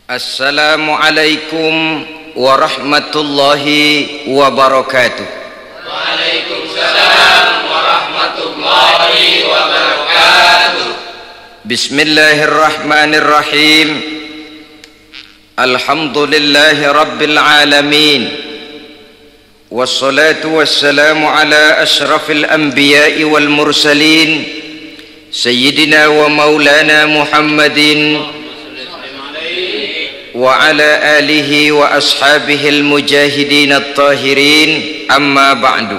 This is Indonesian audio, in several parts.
Assalamualaikum warahmatullahi wabarakatuh. Waalaikumsalam warahmatullahi wabarakatuh. Bismillahirrahmanirrahim. Alhamdulillahi rabbil alamin. Wassalatu wassalamu ala ashrafil anbiya'i wal mursalin Sayyidina wa maulana Muhammadin wa ala alihi wa ashabihi al-mujahidin at-tahirin, amma ba'du.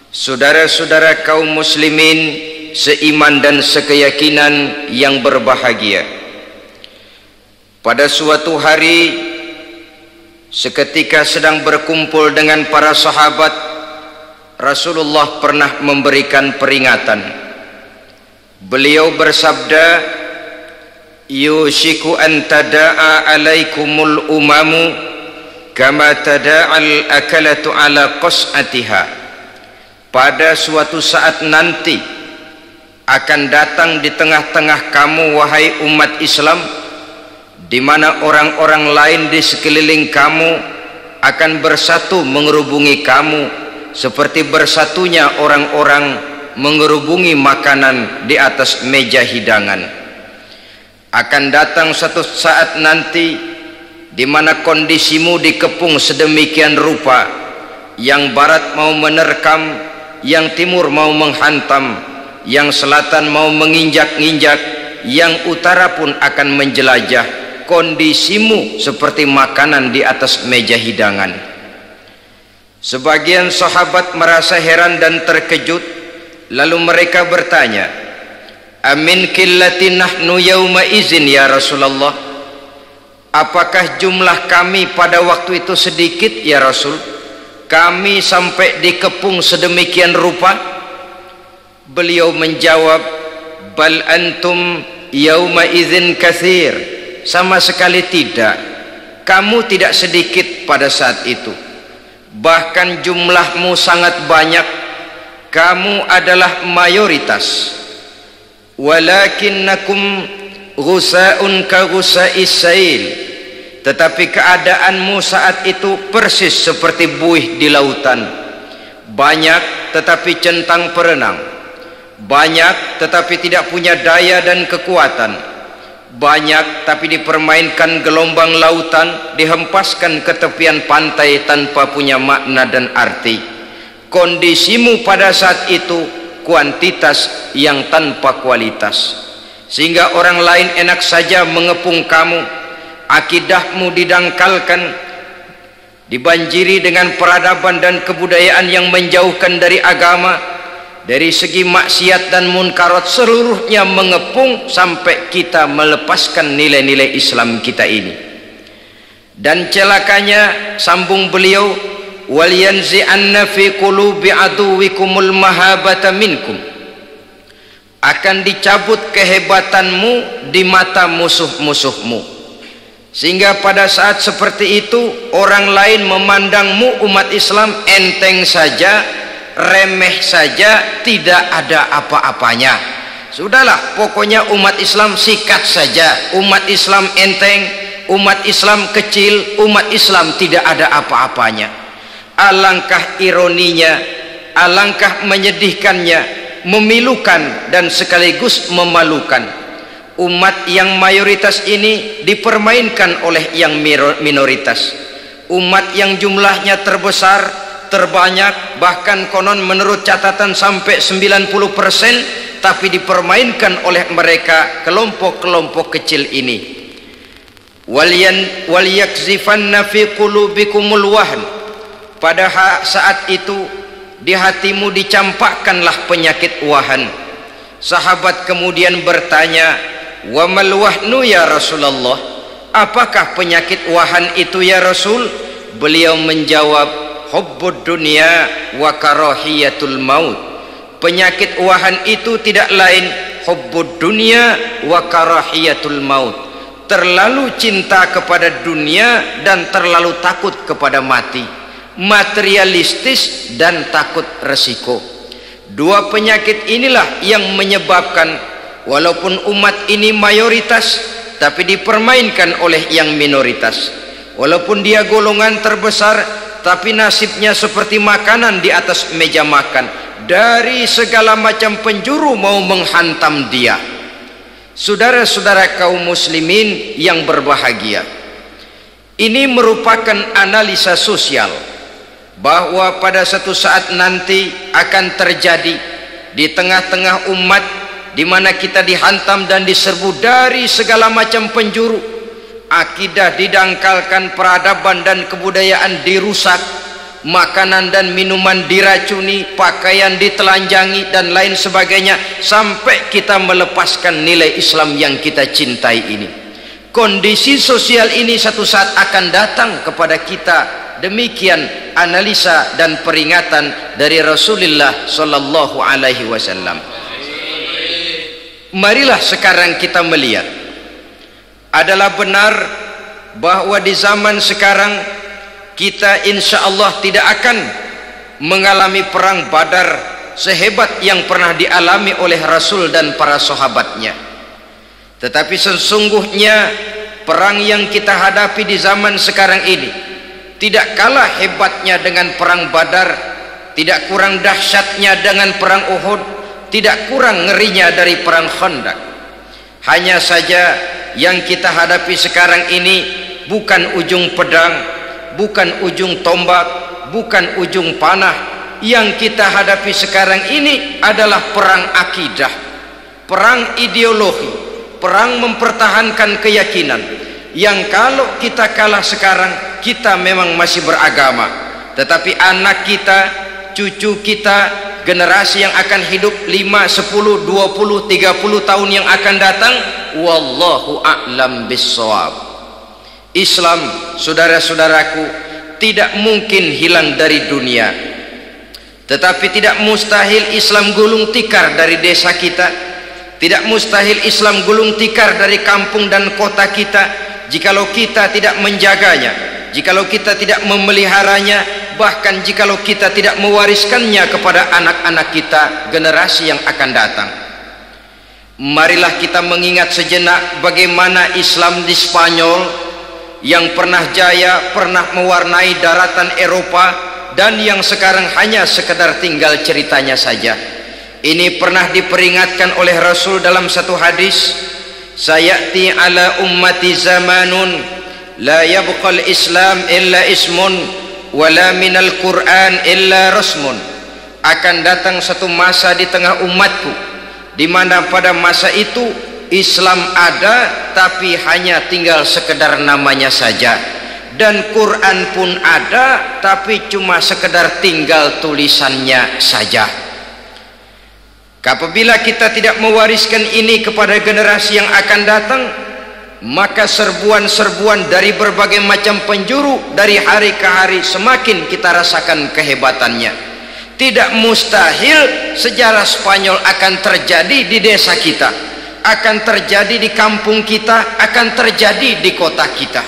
Saudara-saudara kaum muslimin seiman dan sekeyakinan yang berbahagia, pada suatu hari seketika sedang berkumpul dengan para sahabat, Rasulullah pernah memberikan peringatan. Beliau bersabda, yushiku an tada'a alaikumul umamu kama tada'al akalatu ala qas'atiha. Pada suatu saat nanti akan datang di tengah-tengah kamu, wahai umat Islam, di mana orang-orang lain di sekeliling kamu akan bersatu mengerubungi kamu seperti bersatunya orang-orang mengerubungi makanan di atas meja hidangan. Akan datang satu saat nanti di mana kondisimu dikepung sedemikian rupa, yang barat mau menerkam, yang timur mau menghantam, yang selatan mau menginjak-injak, yang utara pun akan menjelajah. Kondisimu seperti makanan di atas meja hidangan. Sebagian sahabat merasa heran dan terkejut, lalu mereka bertanya, amin qillati nahnu yauma izin ya Rasulullah, apakah jumlah kami pada waktu itu sedikit ya Rasul, kami sampai dikepung sedemikian rupa? Beliau menjawab, bal antum yauma izin katsir, sama sekali tidak, kamu tidak sedikit pada saat itu, bahkan jumlahmu sangat banyak, kamu adalah mayoritas. Walakinnakum ghusa'un ka ghusa'is sail, tetapi keadaanmu saat itu persis seperti buih di lautan, banyak tetapi centang perenang, banyak tetapi tidak punya daya dan kekuatan, banyak tapi dipermainkan gelombang lautan, dihempaskan ke tepian pantai tanpa punya makna dan arti. Kondisimu pada saat itu kuantitas yang tanpa kualitas, sehingga orang lain enak saja mengepung kamu. Akidahmu didangkalkan, dibanjiri dengan peradaban dan kebudayaan yang menjauhkan dari agama. Dari segi maksiat dan munkarat seluruhnya mengepung sampai kita melepaskan nilai-nilai Islam kita ini. Dan celakanya, sambung beliau, wal yanzi'anna fi qulubi aduwikumul mahabata minkum, akan dicabut kehebatanmu di mata musuh-musuhmu, sehingga pada saat seperti itu orang lain memandangmu umat Islam enteng saja, remeh saja, tidak ada apa-apanya. Sudahlah, pokoknya umat Islam sikat saja, umat Islam enteng, umat Islam kecil, umat Islam tidak ada apa-apanya. Alangkah ironinya, alangkah menyedihkannya, memilukan dan sekaligus memalukan. Umat yang mayoritas ini dipermainkan oleh yang minoritas. Umat yang jumlahnya terbesar, terbanyak, bahkan konon menurut catatan sampai 90%, tapi dipermainkan oleh mereka, kelompok-kelompok kecil ini. Wal yakzifanna fi qulubikumul wahn, pada saat itu di hatimu dicampakkanlah penyakit wahan. Sahabat kemudian bertanya, wa mal wahnu ya Rasulullah, apakah penyakit wahan itu ya Rasul? Beliau menjawab, hubbud dunya wa karahiyatul maut. Penyakit wahan itu tidak lain hubbud dunya wa karahiyatul maut, terlalu cinta kepada dunia dan terlalu takut kepada mati, materialistis dan takut resiko. Dua penyakit inilah yang menyebabkan walaupun umat ini mayoritas, tapi dipermainkan oleh yang minoritas. Walaupun dia golongan terbesar, tapi nasibnya seperti makanan di atas meja makan. Dari segala macam penjuru mau menghantam dia. Saudara-saudara kaum muslimin yang berbahagia, ini merupakan analisa sosial bahwa pada satu saat nanti akan terjadi di tengah-tengah umat di mana kita dihantam dan diserbu dari segala macam penjuru. Akidah didangkalkan, peradaban dan kebudayaan dirusak, makanan dan minuman diracuni, pakaian ditelanjangi dan lain sebagainya, sampai kita melepaskan nilai Islam yang kita cintai ini. Kondisi sosial ini satu saat akan datang kepada kita. Demikian analisa dan peringatan dari Rasulullah sallallahu alaihi wasallam. Marilah sekarang kita melihat, adalah benar bahwa di zaman sekarang kita insya Allah tidak akan mengalami perang Badar sehebat yang pernah dialami oleh Rasul dan para sahabatnya. Tetapi sesungguhnya perang yang kita hadapi di zaman sekarang ini tidak kalah hebatnya dengan perang Badar, tidak kurang dahsyatnya dengan perang Uhud, tidak kurang ngerinya dari perang Khandaq. Hanya saja yang kita hadapi sekarang ini bukan ujung pedang, bukan ujung tombak, bukan ujung panah. Yang kita hadapi sekarang ini adalah perang akidah, perang ideologi, perang mempertahankan keyakinan. Yang kalau kita kalah sekarang, kita memang masih beragama, tetapi anak kita, cucu kita, generasi yang akan hidup 5, 10, 20, 30 tahun yang akan datang, wallahu a'lam bissawab. Islam, saudara-saudaraku, tidak mungkin hilang dari dunia, tetapi tidak mustahil Islam gulung tikar dari desa kita, tidak mustahil Islam gulung tikar dari kampung dan kota kita, jikalau kita tidak menjaganya, jikalau kita tidak memeliharanya, bahkan jikalau kita tidak mewariskannya kepada anak-anak kita, generasi yang akan datang. Marilah kita mengingat sejenak bagaimana Islam di Spanyol yang pernah jaya, pernah mewarnai daratan Eropa, dan yang sekarang hanya sekedar tinggal ceritanya saja. Ini pernah diperingatkan oleh Rasul dalam satu hadis, sayati ala ummati zamanun la yabqal Islam illa ismun wala minal Quran illa rasmun. Akan datang satu masa di tengah umatku di mana pada masa itu Islam ada tapi hanya tinggal sekedar namanya saja, dan Quran pun ada tapi cuma sekedar tinggal tulisannya saja. Apabila kita tidak mewariskan ini kepada generasi yang akan datang, maka serbuan-serbuan dari berbagai macam penjuru dari hari ke hari semakin kita rasakan kehebatannya. Tidak mustahil sejarah Spanyol akan terjadi di desa kita, akan terjadi di kampung kita, akan terjadi di kota kita.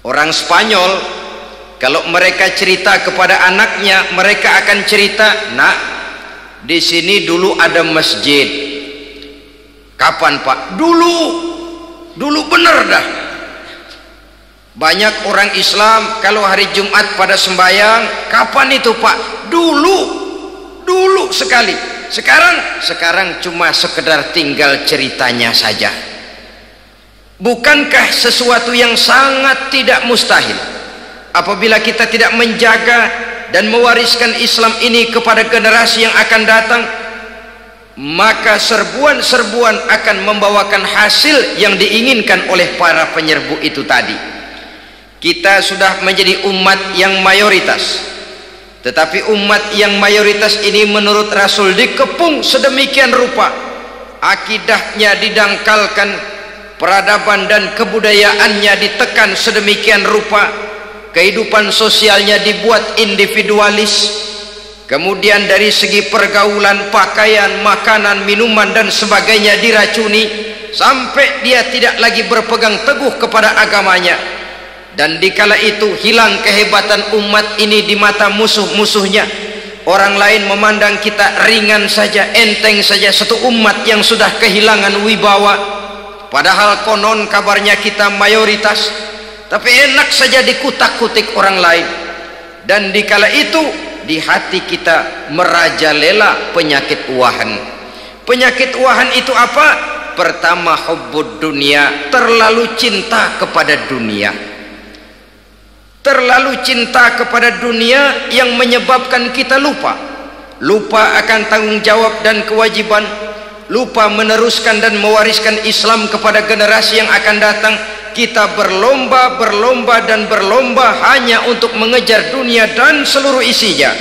Orang Spanyol kalau mereka cerita kepada anaknya, mereka akan cerita, "Nak, di sini dulu ada masjid." "Kapan, Pak?" Dulu bener dah. Banyak orang Islam kalau hari Jumat pada sembahyang, "Kapan itu, Pak?" Dulu sekali. Sekarang cuma sekedar tinggal ceritanya saja. Bukankah sesuatu yang sangat tidak mustahil apabila kita tidak menjaga dan mewariskan Islam ini kepada generasi yang akan datang, maka serbuan-serbuan akan membawakan hasil yang diinginkan oleh para penyerbu itu tadi. Kita sudah menjadi umat yang mayoritas, tetapi umat yang mayoritas ini menurut Rasul dikepung sedemikian rupa, akidahnya didangkalkan, peradaban dan kebudayaannya ditekan sedemikian rupa, kehidupan sosialnya dibuat individualis, kemudian dari segi pergaulan, pakaian, makanan, minuman dan sebagainya diracuni, sampai dia tidak lagi berpegang teguh kepada agamanya. Dan dikala itu hilang kehebatan umat ini di mata musuh-musuhnya. Orang lain memandang kita ringan saja, enteng saja, satu umat yang sudah kehilangan wibawa. padahal konon kabarnya kita mayoritas, tapi enak saja dikutak-kutik orang lain. Dan dikala itu di hati kita merajalela penyakit wahan. Penyakit wahan itu apa? Pertama, hubbud dunia, terlalu cinta kepada dunia. Terlalu cinta kepada dunia yang menyebabkan kita lupa akan tanggung jawab dan kewajiban, lupa meneruskan dan mewariskan Islam kepada generasi yang akan datang. Kita berlomba dan berlomba hanya untuk mengejar dunia dan seluruh isinya,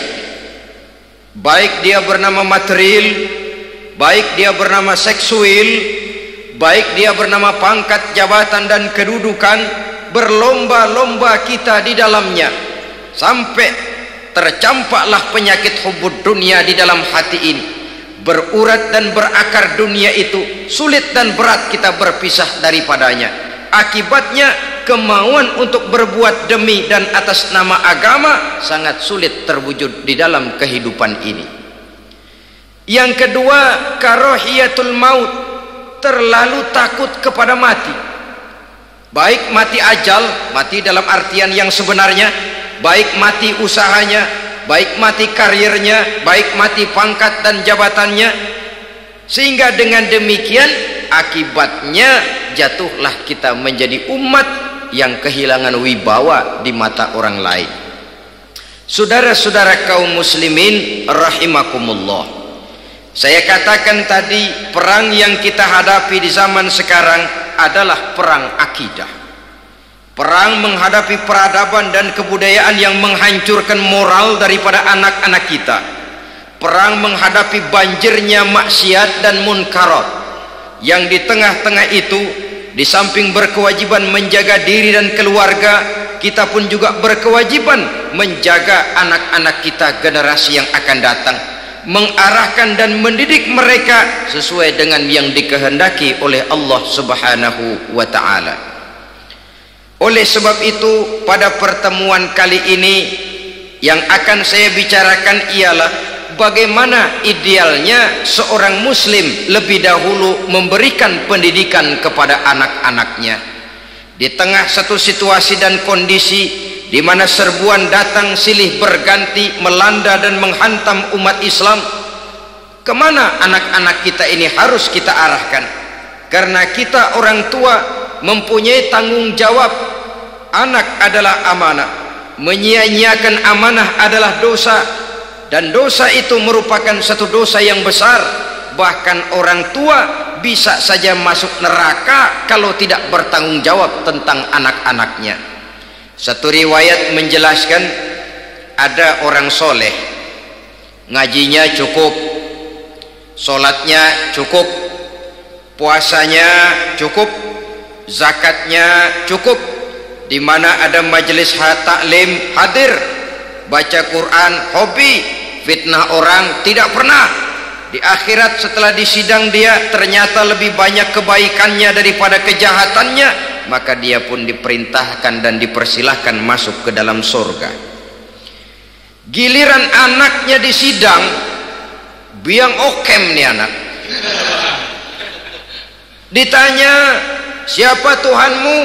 baik dia bernama material, baik dia bernama seksual, baik dia bernama pangkat, jabatan dan kedudukan. Berlomba-lomba kita di dalamnya sampai tercampaklah penyakit hubbud dunia di dalam hati ini. Berurat dan berakar dunia itu, sulit dan berat kita berpisah daripadanya. Akibatnya kemauan untuk berbuat demi dan atas nama agama sangat sulit terwujud di dalam kehidupan ini. Yang kedua, karahiyatul maut, terlalu takut kepada mati. Baik mati ajal, mati dalam artian yang sebenarnya, baik mati usahanya, baik mati karirnya, baik mati pangkat dan jabatannya. Sehingga dengan demikian akibatnya jatuhlah kita menjadi umat yang kehilangan wibawa di mata orang lain. Saudara-saudara kaum muslimin rahimakumullah, saya katakan tadi, perang yang kita hadapi di zaman sekarang adalah perang akidah. Perang menghadapi peradaban dan kebudayaan yang menghancurkan moral daripada anak-anak kita. Perang menghadapi banjirnya maksiat dan munkarat, yang di tengah-tengah itu, di samping berkewajiban menjaga diri dan keluarga, kita pun juga berkewajiban menjaga anak-anak kita, generasi yang akan datang, mengarahkan dan mendidik mereka sesuai dengan yang dikehendaki oleh Allah Subhanahu wa ta'ala. Oleh sebab itu, pada pertemuan kali ini yang akan saya bicarakan ialah bagaimana idealnya seorang muslim lebih dahulu memberikan pendidikan kepada anak-anaknya di tengah satu situasi dan kondisi di mana serbuan datang silih berganti melanda dan menghantam umat Islam. Kemana anak-anak kita ini harus kita arahkan? Karena kita orang tua mempunyai tanggung jawab. Anak adalah amanah, menyia-nyiakan amanah adalah dosa, dan dosa itu merupakan satu dosa yang besar. Bahkan orang tua bisa saja masuk neraka kalau tidak bertanggung jawab tentang anak-anaknya. Satu riwayat menjelaskan, ada orang soleh, ngajinya cukup, sholatnya cukup, puasanya cukup, zakatnya cukup, di mana ada majelis taklim hadir, baca Quran hobi, fitnah orang tidak pernah. Di akhirat setelah disidang dia ternyata lebih banyak kebaikannya daripada kejahatannya, maka dia pun diperintahkan dan dipersilahkan masuk ke dalam surga. Giliran anaknya disidang, biang okem nih anak. Ditanya, siapa Tuhanmu?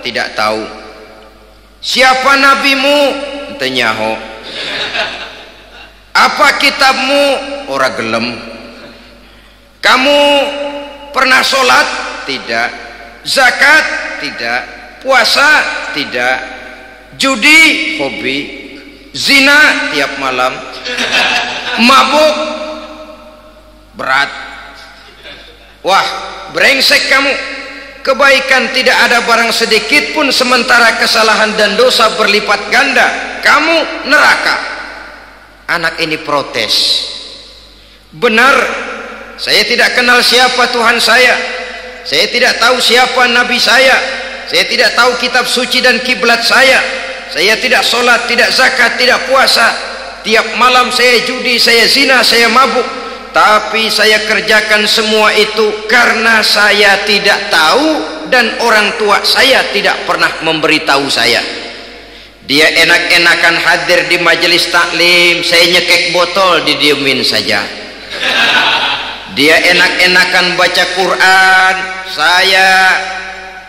Tidak tahu. Siapa nabimu? Tenyaho. Apa kitabmu? Ora gelem. Kamu pernah sholat? Tidak. Zakat? Tidak. Puasa? Tidak. Judi? Hobi. Zina? Tiap malam. Mabuk? Berat. Wah, brengsek kamu. Kebaikan tidak ada barang sedikit pun, sementara kesalahan dan dosa berlipat ganda. Kamu neraka. Anak ini protes. Benar, saya tidak kenal siapa Tuhan saya. Saya tidak tahu siapa Nabi saya. Saya tidak tahu kitab suci dan kiblat saya. Saya tidak sholat, tidak zakat, tidak puasa. Tiap malam saya judi, saya zina, saya mabuk. Tapi saya kerjakan semua itu karena saya tidak tahu dan orang tua saya tidak pernah memberitahu saya. Dia enak-enakan hadir di majelis taklim, saya nyekek botol, didiemin saja. dia enak-enakan baca Quran, saya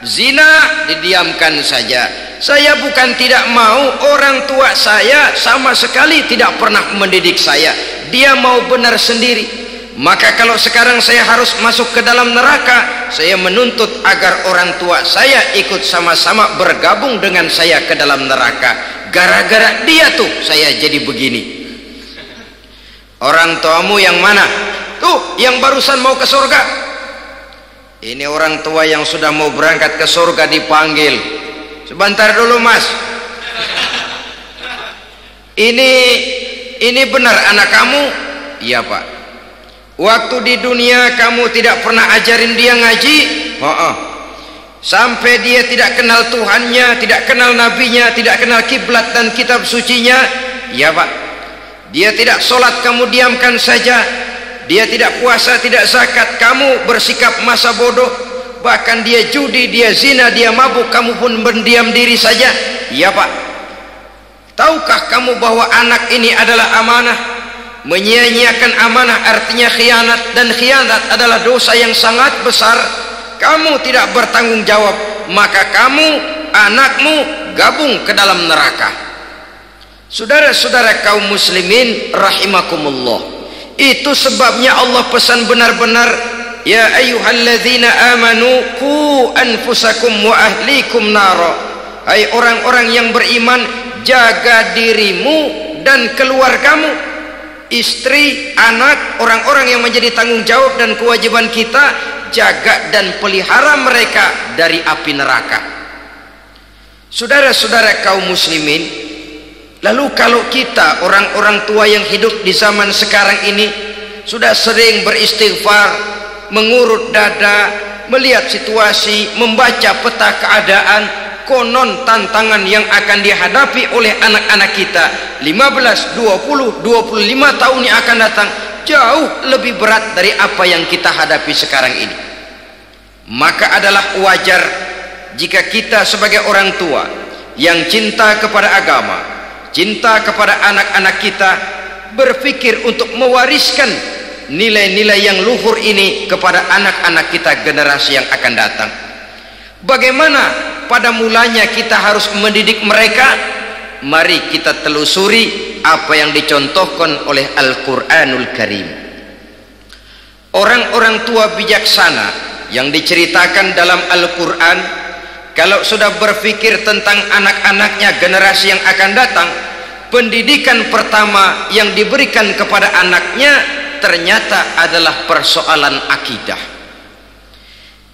zina, didiamkan saja. Saya bukan tidak mau, orang tua saya sama sekali tidak pernah mendidik saya, dia mau benar sendiri. Maka kalau sekarang saya harus masuk ke dalam neraka, saya menuntut agar orang tua saya ikut sama-sama bergabung dengan saya ke dalam neraka. Gara-gara dia tuh saya jadi begini. Orang tuamu yang mana? Tuh yang barusan mau ke surga. Ini orang tua yang sudah mau berangkat ke surga dipanggil. Sebentar dulu mas, ini benar anak kamu? Iya pak. Waktu di dunia kamu tidak pernah ajarin dia ngaji? Sampai dia tidak kenal Tuhannya, tidak kenal nabinya, tidak kenal kiblat dan kitab sucinya? Iya pak. Dia tidak sholat, kamu diamkan saja. Dia tidak puasa, tidak zakat, kamu bersikap masa bodoh. Bahkan dia judi, dia zina, dia mabuk, kamu pun berdiam diri saja. Iya pak. Tahukah kamu bahwa anak ini adalah amanah? Menyia-nyiakan amanah artinya khianat, dan khianat adalah dosa yang sangat besar. Kamu tidak bertanggung jawab, maka kamu, anakmu gabung ke dalam neraka. Saudara-saudara kaum muslimin rahimakumullah, itu sebabnya Allah pesan benar-benar, ya ayyuhalladzina amanu qu anfusakum wa ahlikum nara. Hai orang-orang yang beriman, jaga dirimu dan keluargamu, istri, anak, orang-orang yang menjadi tanggung jawab dan kewajiban kita, jaga dan pelihara mereka dari api neraka. Saudara-saudara kaum muslimin, lalu kalau kita orang-orang tua yang hidup di zaman sekarang ini sudah sering beristighfar, mengurut dada, melihat situasi, membaca peta keadaan, konon tantangan yang akan dihadapi oleh anak-anak kita 15, 20, 25 tahun yang akan datang jauh lebih berat dari apa yang kita hadapi sekarang ini. Maka adalah wajar jika kita sebagai orang tua yang cinta kepada agama, cinta kepada anak-anak kita, berpikir untuk mewariskan nilai-nilai yang luhur ini kepada anak-anak kita generasi yang akan datang. Bagaimana pada mulanya kita harus mendidik mereka? Mari kita telusuri apa yang dicontohkan oleh Al-Quranul Karim. Orang-orang tua bijaksana yang diceritakan dalam Al-Quran, kalau sudah berpikir tentang anak-anaknya generasi yang akan datang, pendidikan pertama yang diberikan kepada anaknya ternyata adalah persoalan akidah.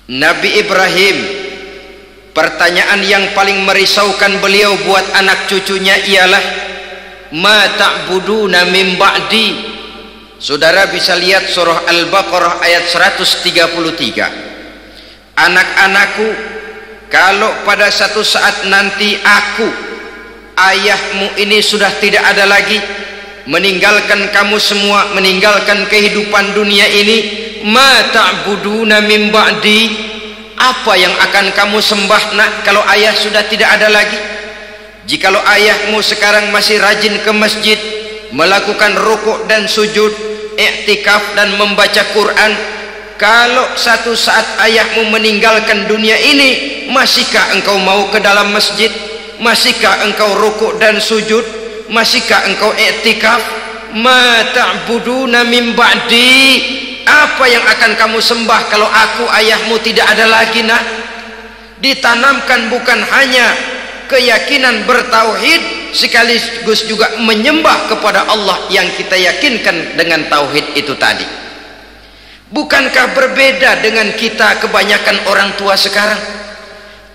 Nabi Ibrahim, pertanyaan yang paling merisaukan beliau buat anak cucunya ialah ma ta'buduna min ba'di. Saudara bisa lihat surah Al-Baqarah ayat 133. Anak-anakku, kalau pada satu saat nanti aku, ayahmu ini sudah tidak ada lagi, meninggalkan kamu semua, meninggalkan kehidupan dunia ini, ma ta'buduna min ba'di, apa yang akan kamu sembah nak kalau ayah sudah tidak ada lagi? Jikalau ayahmu sekarang masih rajin ke masjid, melakukan rukuk dan sujud, i'tikaf dan membaca Quran, kalau satu saat ayahmu meninggalkan dunia ini, masihkah engkau mau ke dalam masjid? Masihkah engkau rukuk dan sujud? Masihkah engkau i'tikaf? Ma ta'buduna min ba'di, apa yang akan kamu sembah kalau aku ayahmu tidak ada lagi nak? Ditanamkan bukan hanya keyakinan bertauhid, sekaligus juga menyembah kepada Allah yang kita yakinkan dengan tauhid itu tadi. Bukankah berbeda dengan kita kebanyakan orang tua sekarang?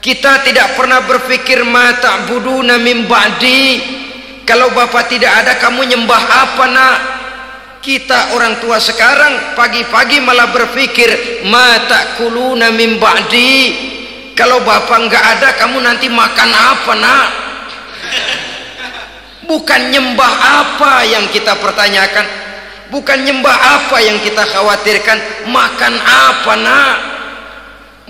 Kita tidak pernah berpikir ma ta'buduna min ba'di, kalau bapak tidak ada kamu nyembah apa nak? Kita orang tua sekarang pagi-pagi malah berpikir ma ta'kuluna min ba'di, kalau bapak enggak ada kamu nanti makan apa nak? Bukan nyembah apa yang kita pertanyakan, bukan nyembah apa yang kita khawatirkan, makan apa nak?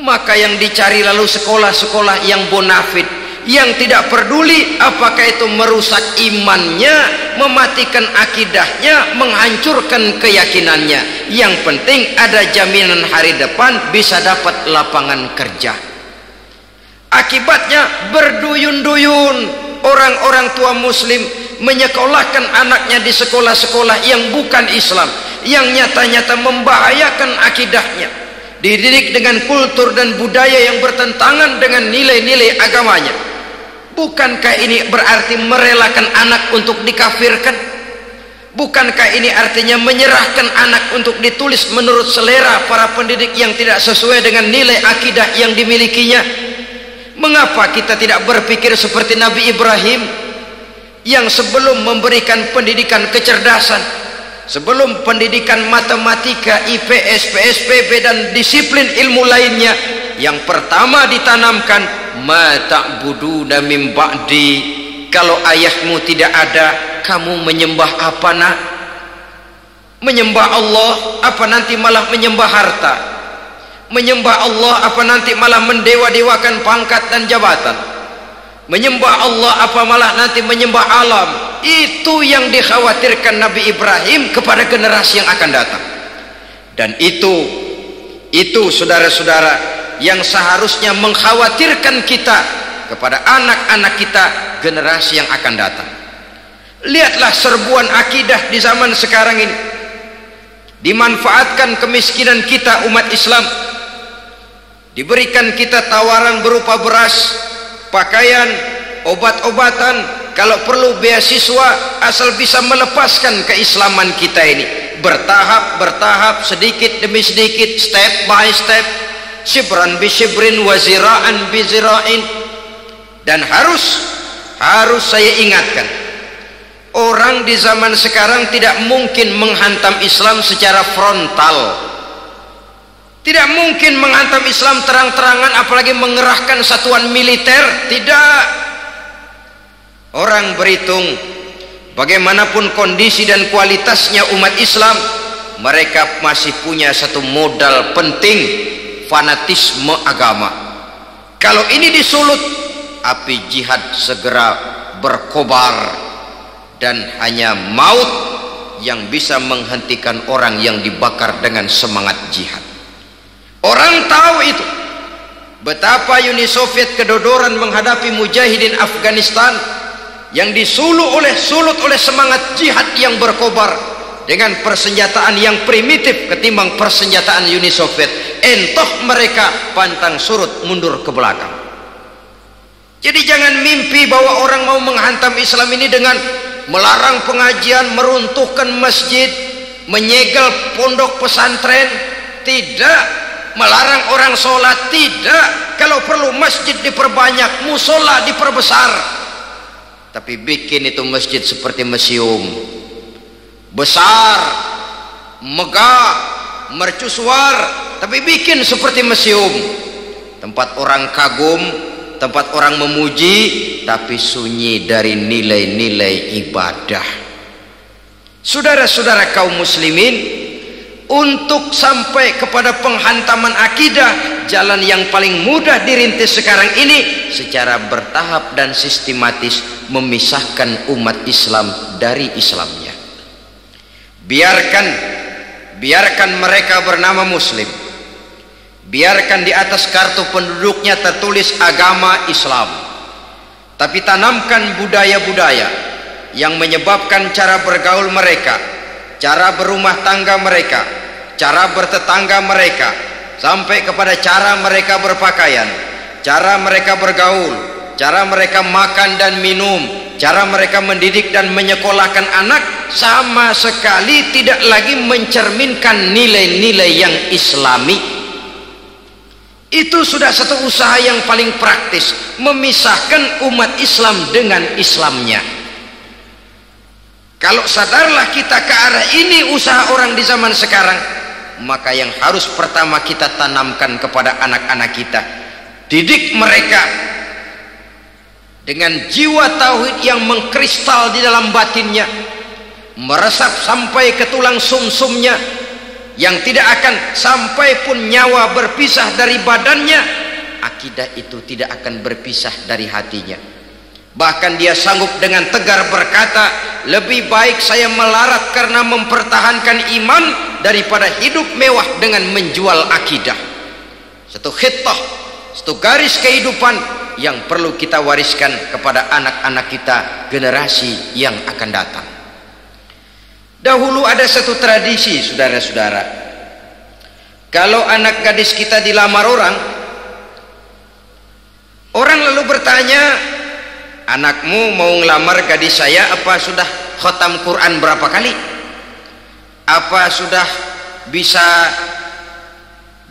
Maka yang dicari lalu sekolah-sekolah yang bonafit, yang tidak peduli apakah itu merusak imannya, mematikan akidahnya, menghancurkan keyakinannya. Yang penting ada jaminan hari depan bisa dapat lapangan kerja. Akibatnya berduyun-duyun orang-orang tua muslim menyekolahkan anaknya di sekolah-sekolah yang bukan Islam, yang nyata-nyata membahayakan akidahnya, dididik dengan kultur dan budaya yang bertentangan dengan nilai-nilai agamanya. Bukankah ini berarti merelakan anak untuk dikafirkan? Bukankah ini artinya menyerahkan anak untuk ditulis menurut selera para pendidik yang tidak sesuai dengan nilai akidah yang dimilikinya? Mengapa kita tidak berpikir seperti Nabi Ibrahim yang sebelum memberikan pendidikan kecerdasan, sebelum pendidikan matematika, IPS, PSPB dan disiplin ilmu lainnya, yang pertama ditanamkan, ma ta'buduna min ba'di, kalau ayahmu tidak ada, kamu menyembah apa nak? Menyembah Allah apa nanti malah menyembah harta? Menyembah Allah apa nanti malah mendewa-dewakan pangkat dan jabatan? Menyembah Allah apa malah nanti menyembah alam? Itu yang dikhawatirkan Nabi Ibrahim kepada generasi yang akan datang. Dan itu saudara-saudara yang seharusnya mengkhawatirkan kita kepada anak-anak kita, generasi yang akan datang. Lihatlah serbuan akidah di zaman sekarang ini. Dimanfaatkan kemiskinan kita umat Islam. Diberikan kita tawaran berupa beras, pakaian, obat-obatan, kalau perlu beasiswa, asal bisa melepaskan keislaman kita ini. Bertahap, sedikit demi sedikit, step by step, shibran bi shibrin wa zira'an bi zira'in. Dan harus saya ingatkan, orang di zaman sekarang tidak mungkin menghantam Islam secara frontal. Tidak mungkin menghantam Islam terang-terangan, apalagi mengerahkan satuan militer. Tidak. Orang berhitung bagaimanapun kondisi dan kualitasnya umat Islam, mereka masih punya satu modal penting, fanatisme agama. Kalau ini disulut, api jihad segera berkobar, dan hanya maut yang bisa menghentikan orang yang dibakar dengan semangat jihad. Orang tahu itu. Betapa Uni Soviet kedodoran menghadapi mujahidin Afghanistan yang disulut oleh semangat jihad yang berkobar dengan persenjataan yang primitif ketimbang persenjataan Uni Soviet. Entah mereka pantang surut mundur ke belakang. Jadi jangan mimpi bahwa orang mau menghantam Islam ini dengan melarang pengajian, meruntuhkan masjid, menyegel pondok pesantren. Tidak. Melarang orang sholat, tidak. Kalau perlu masjid diperbanyak, musola diperbesar, tapi bikin itu masjid seperti museum, besar, megah, mercusuar, tapi bikin seperti museum, tempat orang kagum, tempat orang memuji, tapi sunyi dari nilai-nilai ibadah. Saudara-saudara kaum muslimin, untuk sampai kepada penghantaman akidah, jalan yang paling mudah dirintis sekarang ini secara bertahap dan sistematis, memisahkan umat Islam dari Islamnya. Biarkan mereka bernama Muslim, biarkan di atas kartu penduduknya tertulis agama Islam, tapi tanamkan budaya-budaya yang menyebabkan cara bergaul mereka, cara berumah tangga mereka, cara bertetangga mereka, sampai kepada cara mereka berpakaian, cara mereka bergaul, cara mereka makan dan minum, cara mereka mendidik dan menyekolahkan anak, sama sekali tidak lagi mencerminkan nilai-nilai yang islami. Itu sudah satu usaha yang paling praktis, memisahkan umat Islam dengan Islamnya. Kalau sadarlah kita ke arah ini usaha orang di zaman sekarang, maka yang harus pertama kita tanamkan kepada anak-anak kita, didik mereka dengan jiwa tauhid yang mengkristal di dalam batinnya, meresap sampai ke tulang sumsumnya, yang tidak akan sampai pun nyawa berpisah dari badannya, akidah itu tidak akan berpisah dari hatinya. Bahkan dia sanggup dengan tegar berkata, lebih baik saya melarat karena mempertahankan iman daripada hidup mewah dengan menjual akidah. Satu khittah, satu garis kehidupan yang perlu kita wariskan kepada anak-anak kita, generasi yang akan datang. Dahulu ada satu tradisi, saudara-saudara. Kalau anak gadis kita dilamar orang lalu bertanya, anakmu mau ngelamar gadis saya, apa sudah khatam Quran berapa kali? Apa sudah bisa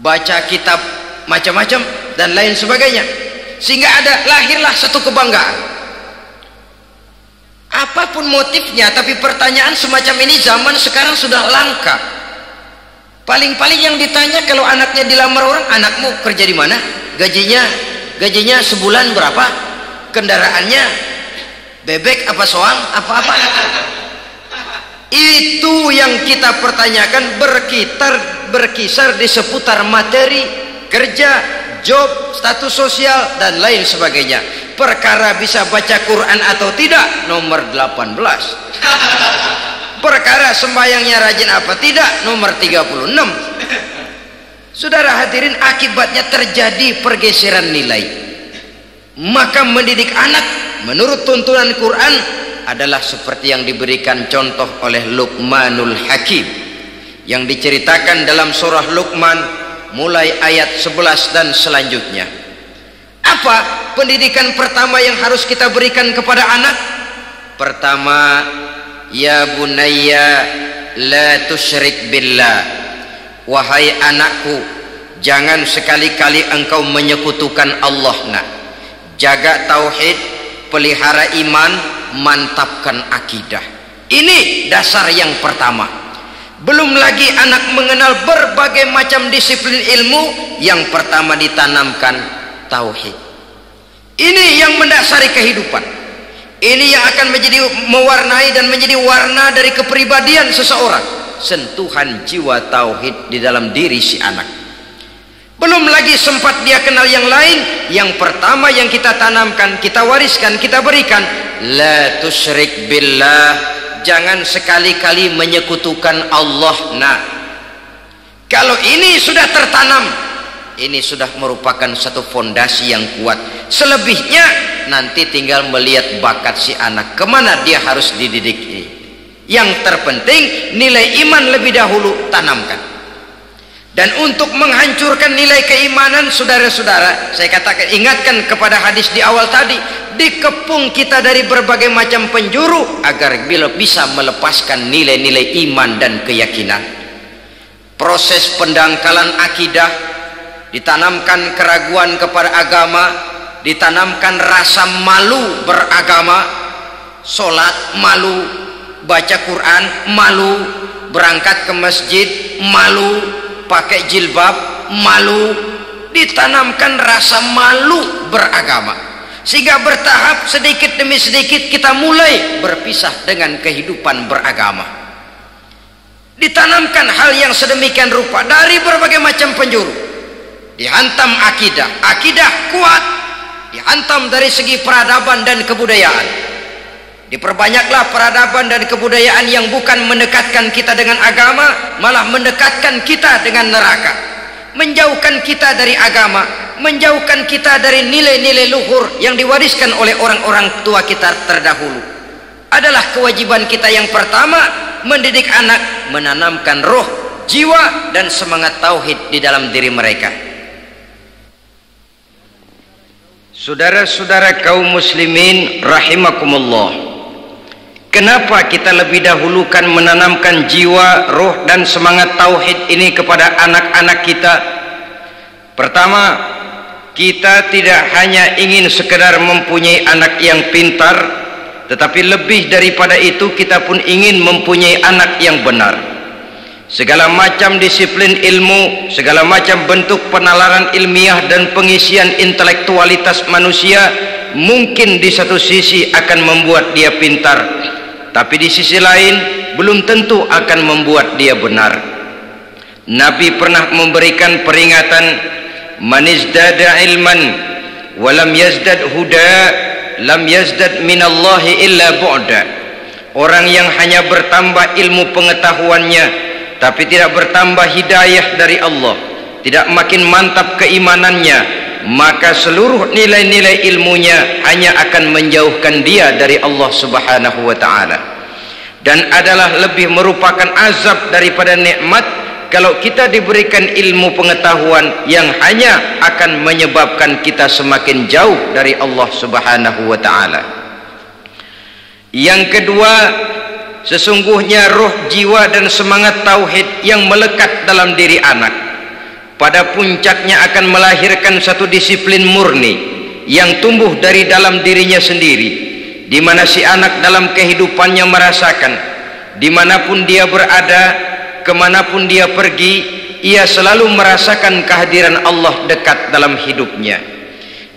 baca kitab macam-macam dan lain sebagainya? Sehingga lahirlah satu kebanggaan. Apapun motifnya, tapi pertanyaan semacam ini zaman sekarang sudah langka. Paling-paling yang ditanya kalau anaknya dilamar orang, anakmu kerja di mana? Gajinya sebulan berapa? Kendaraannya bebek apa soang? Apa-apa? Itu yang kita pertanyakan, berkisar di seputar materi, kerja, job, status sosial dan lain sebagainya. Perkara bisa baca Quran atau tidak nomor 18. Perkara sembahyangnya rajin apa tidak nomor 36. Saudara hadirin, akibatnya terjadi pergeseran nilai. Maka mendidik anak menurut tuntunan Quran adalah seperti yang diberikan contoh oleh Luqmanul Hakim yang diceritakan dalam surah Luqman mulai ayat 11 dan selanjutnya. Apa pendidikan pertama yang harus kita berikan kepada anak? Pertama, ya bunayya la tusyrik billah. Wahai anakku, jangan sekali-kali engkau menyekutukan Allah. Jaga tauhid, pelihara iman, mantapkan akidah. Ini dasar yang pertama. Belum lagi anak mengenal berbagai macam disiplin ilmu, yang pertama ditanamkan tauhid. Ini yang mendasari kehidupan. Ini yang akan mewarnai dan menjadi warna dari kepribadian seseorang. Sentuhan jiwa tauhid di dalam diri si anak. Belum lagi sempat dia kenal yang lain. Yang pertama yang kita tanamkan, kita wariskan, kita berikan, la tusyrik billah. Jangan sekali-kali menyekutukan Allah. Kalau ini sudah tertanam, ini sudah merupakan satu fondasi yang kuat. Selebihnya nanti tinggal melihat bakat si anak, kemana dia harus dididik ini. Yang terpenting nilai iman lebih dahulu tanamkan. Dan untuk menghancurkan nilai keimanan, saudara-saudara, saya katakan, ingatkan kepada hadis di awal tadi, dikepung kita dari berbagai macam penjuru agar bisa melepaskan nilai-nilai iman dan keyakinan. Proses pendangkalan akidah, ditanamkan keraguan kepada agama, ditanamkan rasa malu beragama, sholat malu, baca Quran malu, berangkat ke masjid malu, pakai jilbab malu. Ditanamkan rasa malu beragama, sehingga bertahap sedikit demi sedikit kita mulai berpisah dengan kehidupan beragama. Ditanamkan hal yang sedemikian rupa dari berbagai macam penjuru. Dihantam akidah kuat, dihantam dari segi peradaban dan kebudayaan. Diperbanyaklah peradaban dan kebudayaan yang bukan mendekatkan kita dengan agama, malah mendekatkan kita dengan neraka, menjauhkan kita dari agama, menjauhkan kita dari nilai-nilai luhur yang diwariskan oleh orang-orang tua kita terdahulu. Adalah kewajiban kita yang pertama, mendidik anak, menanamkan roh, jiwa dan semangat tauhid di dalam diri mereka. Saudara-saudara kaum muslimin rahimakumullah, kenapa kita lebih dahulukan menanamkan jiwa, roh dan semangat tauhid ini kepada anak-anak kita? Pertama, kita tidak hanya ingin sekedar mempunyai anak yang pintar, tetapi lebih daripada itu kita pun ingin mempunyai anak yang benar. Segala macam disiplin ilmu, segala macam bentuk penalaran ilmiah dan pengisian intelektualitas manusia mungkin di satu sisi akan membuat dia pintar, tapi di sisi lain belum tentu akan membuat dia benar. Nabi pernah memberikan peringatan, man izdada ilman wa lam yazdad huda lam yazdad minallahi illa bu'da. Orang yang hanya bertambah ilmu pengetahuannya tapi tidak bertambah hidayah dari Allah, tidak makin mantap keimanannya, maka seluruh nilai-nilai ilmunya hanya akan menjauhkan dia dari Allah Subhanahu wa taala. Dan adalah lebih merupakan azab daripada nikmat kalau kita diberikan ilmu pengetahuan yang hanya akan menyebabkan kita semakin jauh dari Allah Subhanahu wa taala. Yang kedua, sesungguhnya roh, jiwa dan semangat tauhid yang melekat dalam diri anak pada puncaknya akan melahirkan satu disiplin murni yang tumbuh dari dalam dirinya sendiri, di mana si anak dalam kehidupannya merasakan dimanapun dia berada, kemanapun dia pergi, ia selalu merasakan kehadiran Allah dekat dalam hidupnya.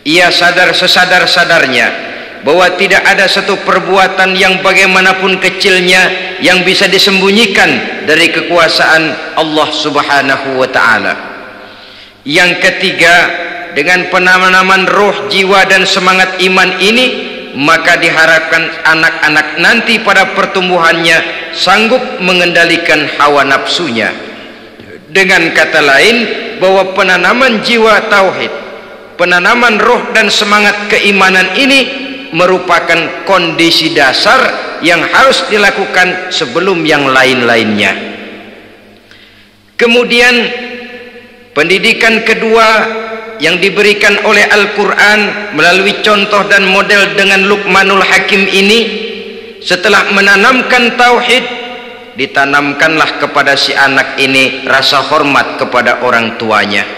Ia sadar sesadar-sadarnya bahwa tidak ada satu perbuatan yang bagaimanapun kecilnya yang bisa disembunyikan dari kekuasaan Allah Subhanahu wa taala. Yang ketiga, dengan penanaman roh, jiwa dan semangat iman ini, maka diharapkan anak-anak nanti pada pertumbuhannya sanggup mengendalikan hawa nafsunya. Dengan kata lain, bahwa penanaman jiwa tauhid, penanaman roh dan semangat keimanan ini merupakan kondisi dasar yang harus dilakukan sebelum yang lain-lainnya. Kemudian pendidikan kedua yang diberikan oleh Al-Quran melalui contoh dan model dengan Luqmanul Hakim ini, setelah menanamkan tauhid, ditanamkanlah kepada si anak ini rasa hormat kepada orang tuanya.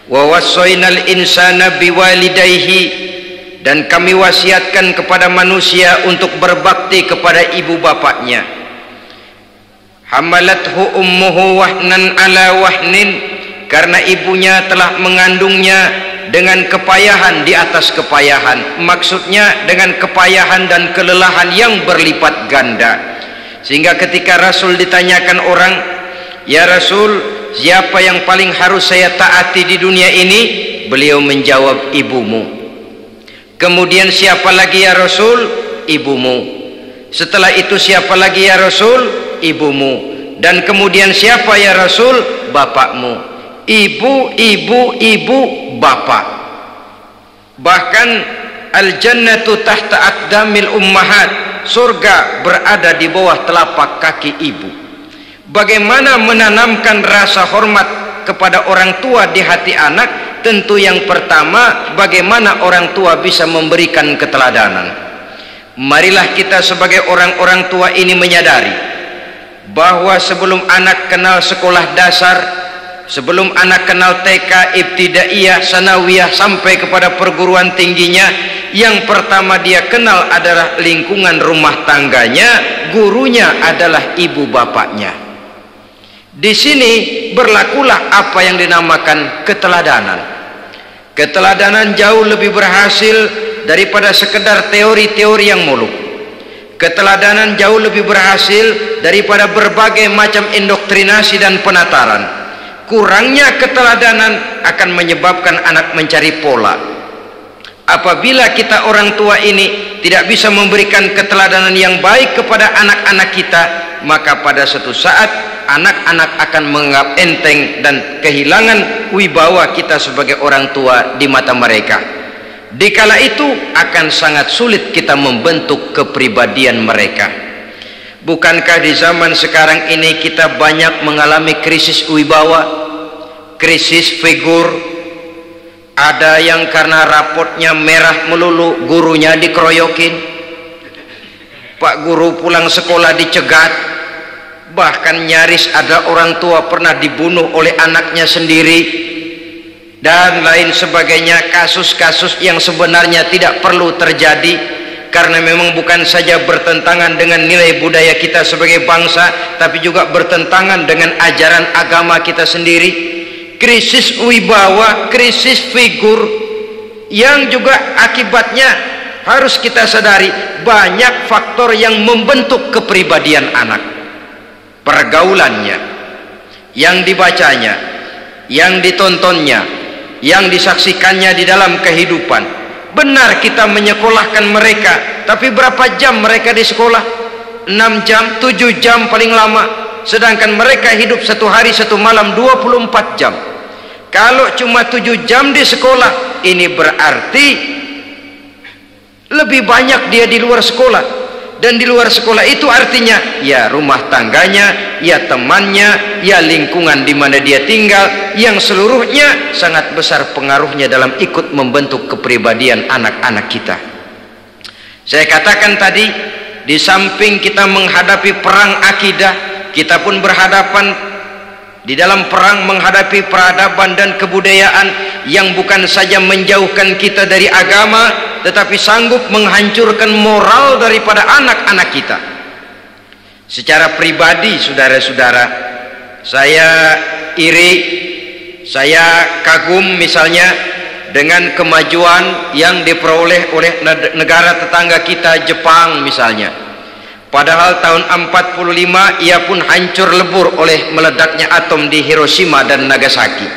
Wa wassaynal insana biwalidayhi, dan kami wasiatkan kepada manusia untuk berbakti kepada ibu bapaknya. Hamalathu ummuhu wahnan ala wahnin, karena ibunya telah mengandungnya dengan kepayahan di atas kepayahan, maksudnya dengan kepayahan dan kelelahan yang berlipat ganda. Sehingga ketika Rasul ditanyakan orang, "Ya Rasul, siapa yang paling harus saya taati di dunia ini?" Beliau menjawab, "Ibumu." Kemudian, "Siapa lagi ya Rasul?" "Ibumu." Setelah itu, "Siapa lagi ya Rasul?" "Ibumu." Dan kemudian, "Siapa ya Rasul?" "Bapakmu." Ibu, ibu, ibu, bapak. Bahkan al-jannatu tahta aqdamil ummahat, surga berada di bawah telapak kaki ibu. Bagaimana menanamkan rasa hormat kepada orang tua di hati anak? Tentu yang pertama, bagaimana orang tua bisa memberikan keteladanan. Marilah kita sebagai orang-orang tua ini menyadari bahwa sebelum anak kenal sekolah dasar, sebelum anak kenal TK, ibtidaiyah, sanawiyah sampai kepada perguruan tingginya, yang pertama dia kenal adalah lingkungan rumah tangganya, gurunya adalah ibu bapaknya. Di sini berlakulah apa yang dinamakan keteladanan. Keteladanan jauh lebih berhasil daripada sekedar teori-teori yang muluk. Keteladanan jauh lebih berhasil daripada berbagai macam indoktrinasi dan penataran. Kurangnya keteladanan akan menyebabkan anak mencari pola. Apabila kita orang tua ini tidak bisa memberikan keteladanan yang baik kepada anak-anak kita, maka pada suatu saat anak-anak akan menganggap enteng dan kehilangan wibawa kita sebagai orang tua di mata mereka. Dikala itu akan sangat sulit kita membentuk kepribadian mereka. Bukankah di zaman sekarang ini kita banyak mengalami krisis wibawa, krisis figur? Ada yang karena rapotnya merah melulu, gurunya dikeroyokin, Pak Guru pulang sekolah dicegat, bahkan nyaris ada orang tua pernah dibunuh oleh anaknya sendiri, dan lain sebagainya. Kasus-kasus yang sebenarnya tidak perlu terjadi, karena memang bukan saja bertentangan dengan nilai budaya kita sebagai bangsa, tapi juga bertentangan dengan ajaran agama kita sendiri. Krisis wibawa, krisis figur, yang juga akibatnya harus kita sadari banyak faktor yang membentuk kepribadian anak. Pergaulannya, yang dibacanya, yang ditontonnya, yang disaksikannya di dalam kehidupan. Benar kita menyekolahkan mereka, tapi berapa jam mereka di sekolah? 6 jam, 7 jam paling lama. Sedangkan mereka hidup satu hari satu malam 24 jam. Kalau cuma 7 jam di sekolah, ini berarti lebih banyak dia di luar sekolah. Dan di luar sekolah itu artinya ya rumah tangganya, ya temannya, ya lingkungan di mana dia tinggal, yang seluruhnya sangat besar pengaruhnya dalam ikut membentuk kepribadian anak-anak kita. Saya katakan tadi, di samping kita menghadapi perang akidah, kita pun berhadapan di dalam perang menghadapi peradaban dan kebudayaan yang bukan saja menjauhkan kita dari agama, tetapi sanggup menghancurkan moral daripada anak-anak kita. Secara pribadi, saudara-saudara, saya iri, saya kagum misalnya dengan kemajuan yang diperoleh oleh negara tetangga kita, Jepang misalnya. Padahal tahun 45 ia pun hancur lebur oleh meledaknya atom di Hiroshima dan Nagasaki.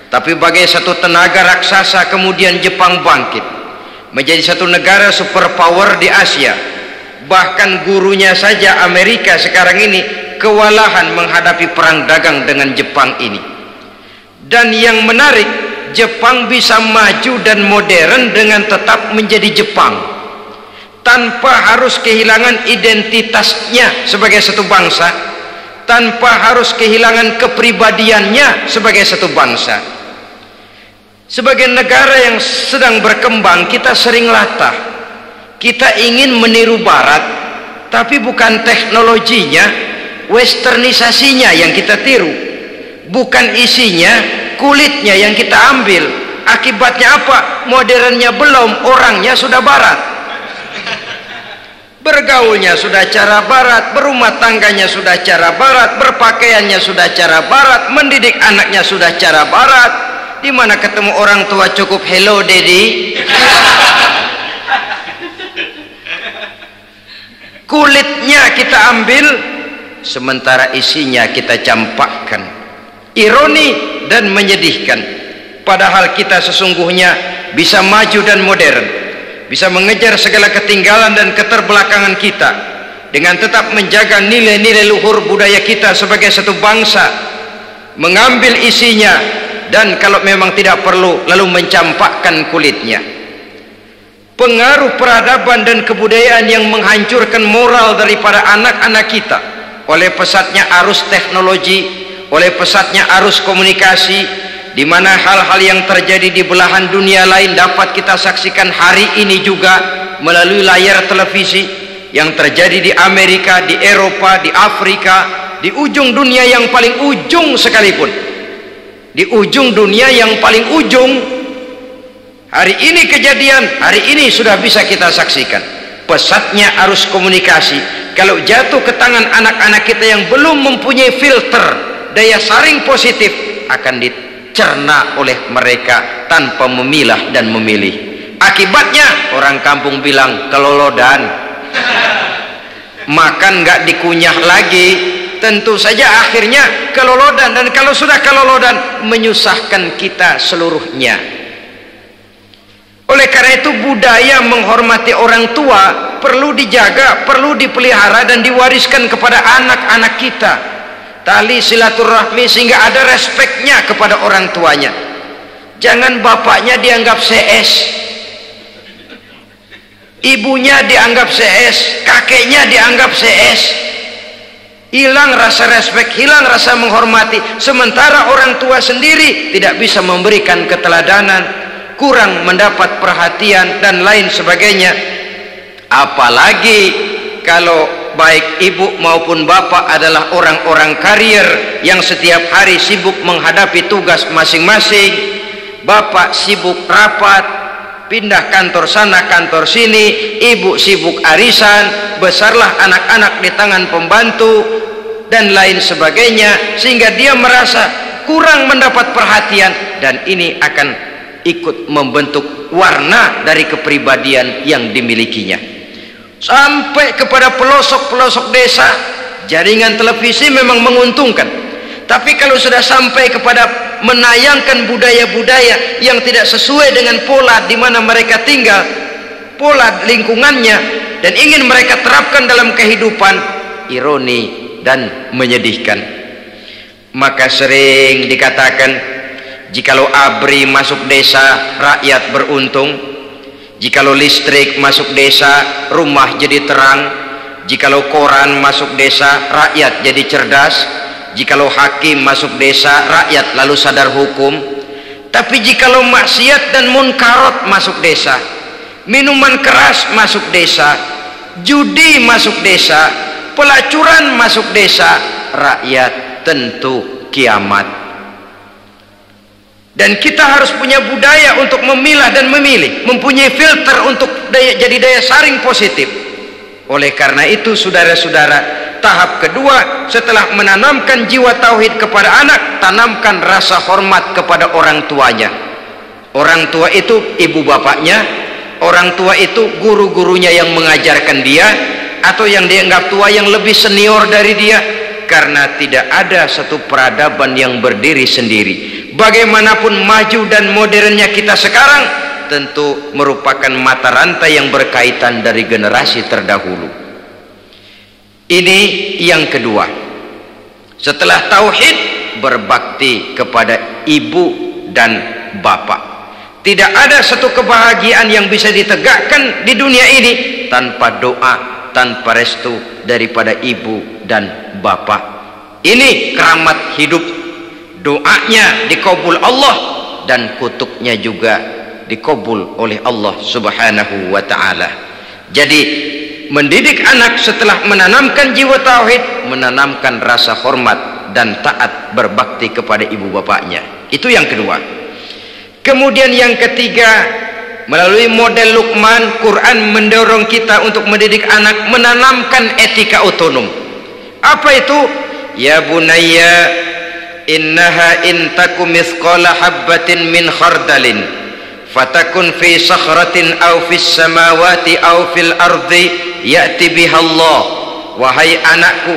Tapi bagai satu tenaga raksasa kemudian Jepang bangkit menjadi satu negara superpower di Asia. Bahkan gurunya saja Amerika sekarang ini kewalahan menghadapi perang dagang dengan Jepang ini. Dan yang menarik, Jepang bisa maju dan modern dengan tetap menjadi Jepang, tanpa harus kehilangan identitasnya sebagai satu bangsa, tanpa harus kehilangan kepribadiannya sebagai satu bangsa. Sebagai negara yang sedang berkembang, kita sering latah. Kita ingin meniru barat, tapi bukan teknologinya, westernisasinya yang kita tiru, bukan isinya, kulitnya yang kita ambil. Akibatnya apa? Modernnya belum, orangnya sudah barat. Bergaulnya sudah cara barat, berumah tangganya sudah cara barat, berpakaiannya sudah cara barat, mendidik anaknya sudah cara barat. Di mana ketemu orang tua cukup hello daddy. Kulitnya kita ambil, sementara isinya kita campakkan. Ironi dan menyedihkan. Padahal kita sesungguhnya bisa maju dan modern, bisa mengejar segala ketinggalan dan keterbelakangan kita dengan tetap menjaga nilai-nilai luhur budaya kita sebagai satu bangsa, mengambil isinya, dan kalau memang tidak perlu lalu mencampakkan kulitnya. Pengaruh peradaban dan kebudayaan yang menghancurkan moral daripada anak-anak kita oleh pesatnya arus teknologi, oleh pesatnya arus komunikasi, di mana hal-hal yang terjadi di belahan dunia lain dapat kita saksikan hari ini juga melalui layar televisi. Yang terjadi di Amerika, di Eropa, di Afrika, di ujung dunia yang paling ujung sekalipun, di ujung dunia yang paling ujung, hari ini kejadian, hari ini sudah bisa kita saksikan. Pesatnya arus komunikasi kalau jatuh ke tangan anak-anak kita yang belum mempunyai filter daya saring positif, akan dicerna oleh mereka tanpa memilah dan memilih. Akibatnya orang kampung bilang kelolodan, makan nggak dikunyah lagi. Tentu saja akhirnya kelolodan, dan kalau sudah kelolodan menyusahkan kita seluruhnya. Oleh karena itu budaya menghormati orang tua perlu dijaga, perlu dipelihara dan diwariskan kepada anak-anak kita. Tali silaturahmi sehingga ada respeknya kepada orang tuanya. Jangan bapaknya dianggap CS, ibunya dianggap CS, kakeknya dianggap CS. Hilang rasa respek, hilang rasa menghormati, sementara orang tua sendiri tidak bisa memberikan keteladanan, kurang mendapat perhatian dan lain sebagainya. Apalagi kalau baik ibu maupun bapak adalah orang-orang karier yang setiap hari sibuk menghadapi tugas masing-masing. Bapak sibuk rapat, pindah kantor sana kantor sini, ibu sibuk arisan, besarlah anak-anak di tangan pembantu dan lain sebagainya, sehingga dia merasa kurang mendapat perhatian, dan ini akan ikut membentuk warna dari kepribadian yang dimilikinya. Sampai kepada pelosok-pelosok desa, jaringan televisi memang menguntungkan, tapi kalau sudah sampai kepada menayangkan budaya-budaya yang tidak sesuai dengan pola di mana mereka tinggal, pola lingkungannya, dan ingin mereka terapkan dalam kehidupan. Ironi dan menyedihkan. Maka sering dikatakan, jikalau ABRI masuk desa, rakyat beruntung. Jikalau listrik masuk desa, rumah jadi terang. Jikalau koran masuk desa, rakyat jadi cerdas. Jikalau hakim masuk desa, rakyat lalu sadar hukum. Tapi jikalau maksiat dan munkarat masuk desa, minuman keras masuk desa, judi masuk desa, pelacuran masuk desa, rakyat tentu kiamat. Dan kita harus punya budaya untuk memilah dan memilih, mempunyai filter untuk jadi daya saring positif. Oleh karena itu, saudara-saudara, tahap kedua setelah menanamkan jiwa tauhid kepada anak, tanamkan rasa hormat kepada orang tuanya. Orang tua itu ibu bapaknya, orang tua itu guru-gurunya yang mengajarkan dia, atau yang dianggap tua yang lebih senior dari dia. Karena tidak ada satu peradaban yang berdiri sendiri. Bagaimanapun maju dan modernnya kita sekarang, tentu merupakan mata rantai yang berkaitan dari generasi terdahulu. Ini yang kedua. Setelah tauhid, berbakti kepada ibu dan bapak. Tidak ada satu kebahagiaan yang bisa ditegakkan di dunia ini tanpa doa, tanpa restu daripada ibu dan bapak. Ini keramat hidup. Doanya dikabul Allah dan kutuknya juga dikabul oleh Allah Subhanahu wa ta'ala. Jadi mendidik anak setelah menanamkan jiwa tauhid, menanamkan rasa hormat dan taat berbakti kepada ibu bapaknya. Itu yang kedua. Kemudian yang ketiga, melalui model Luqman, Quran mendorong kita untuk mendidik anak menanamkan etika otonom. Apa itu? Ya bunayya innaha in takum mithqala habbatin min khardalin fatakun fi sakhratin aw fis samawati aw fil ardi ya'ti biha Allah. Wahai anakku,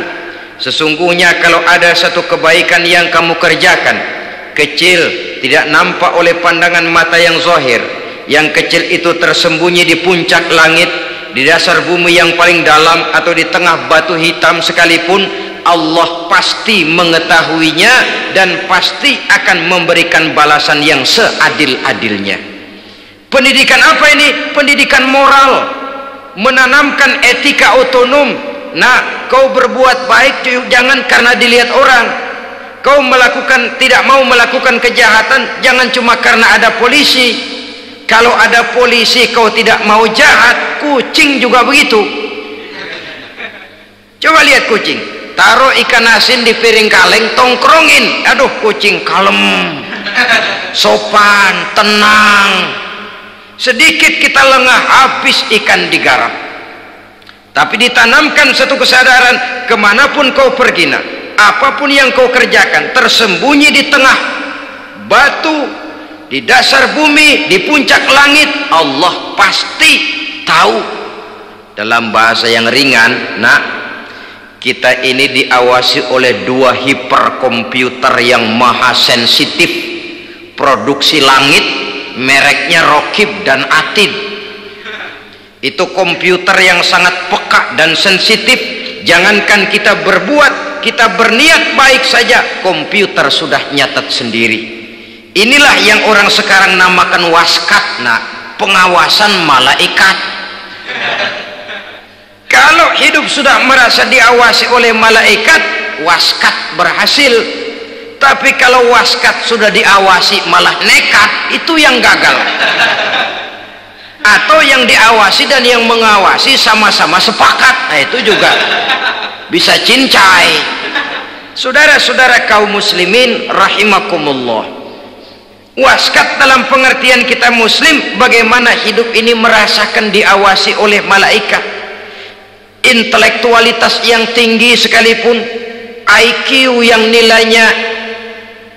sesungguhnya kalau ada satu kebaikan yang kamu kerjakan, kecil, tidak nampak oleh pandangan mata yang zahir, yang kecil itu tersembunyi di puncak langit, di dasar bumi yang paling dalam, atau di tengah batu hitam sekalipun, Allah pasti mengetahuinya dan pasti akan memberikan balasan yang seadil-adilnya. Pendidikan apa ini? Pendidikan moral, menanamkan etika otonom. Nah, kau berbuat baik jangan karena dilihat orang. Kau tidak mau melakukan kejahatan jangan cuma karena ada polisi. Kalau ada polisi kau tidak mau jahat, kucing juga begitu. Coba lihat kucing, taruh ikan asin di piring kaleng, tongkrongin, aduh kucing kalem, sopan, tenang. Sedikit kita lengah, habis ikan digarap. Tapi ditanamkan satu kesadaran, kemanapun kau pergi, nak, apapun yang kau kerjakan, tersembunyi di tengah batu, di dasar bumi, di puncak langit, Allah pasti tahu. Dalam bahasa yang ringan, nak, kita ini diawasi oleh dua hiperkomputer yang maha sensitif, produksi langit, mereknya Rokib dan Atid. Itu komputer yang sangat peka dan sensitif. Jangankan kita berbuat, kita berniat baik saja, komputer sudah nyatat sendiri. Inilah yang orang sekarang namakan waskat, nak, pengawasan malaikat. Kalau hidup sudah merasa diawasi oleh malaikat, waskat berhasil. Tapi kalau waskat sudah diawasi malah nekat, itu yang gagal. Atau yang diawasi dan yang mengawasi sama-sama sepakat, nah itu juga bisa cincai. Saudara-saudara kaum muslimin rahimakumullah, waskat dalam pengertian kita muslim, bagaimana hidup ini merasakan diawasi oleh malaikat. Intelektualitas yang tinggi sekalipun, IQ yang nilainya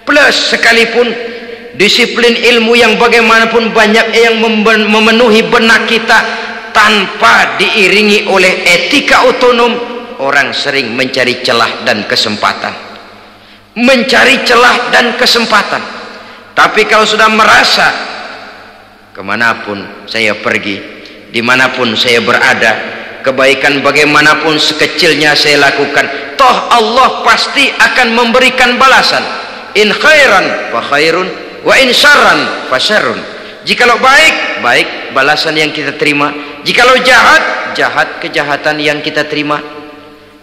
plus sekalipun, disiplin ilmu yang bagaimanapun banyak yang memenuhi benak kita, tanpa diiringi oleh etika otonom, orang sering mencari celah dan kesempatan. Mencari celah dan kesempatan. Tapi kalau sudah merasa kemanapun saya pergi, dimanapun saya berada, kebaikan bagaimanapun sekecilnya saya lakukan, toh Allah pasti akan memberikan balasan. In khairan fa khairun wa in syarran fa syarrun. Jikalau baik, baik balasan yang kita terima. Jikalau jahat, jahat kejahatan yang kita terima.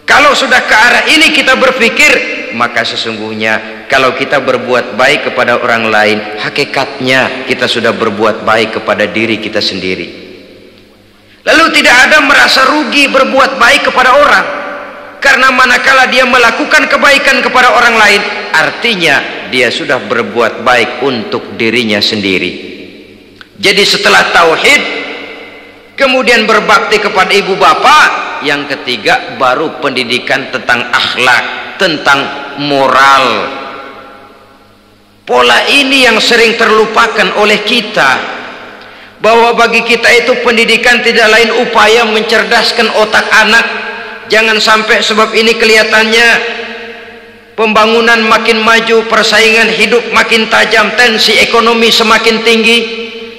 Kalau sudah ke arah ini kita berpikir, maka sesungguhnya kalau kita berbuat baik kepada orang lain, hakikatnya kita sudah berbuat baik kepada diri kita sendiri. Lalu tidak ada merasa rugi berbuat baik kepada orang, karena manakala dia melakukan kebaikan kepada orang lain, artinya dia sudah berbuat baik untuk dirinya sendiri. Jadi setelah tauhid, kemudian berbakti kepada ibu bapak, yang ketiga baru pendidikan tentang akhlak, tentang moral. Pola ini yang sering terlupakan oleh kita, bahwa bagi kita itu pendidikan tidak lain upaya mencerdaskan otak anak. Jangan sampai sebab ini kelihatannya pembangunan makin maju, persaingan hidup makin tajam, tensi ekonomi semakin tinggi,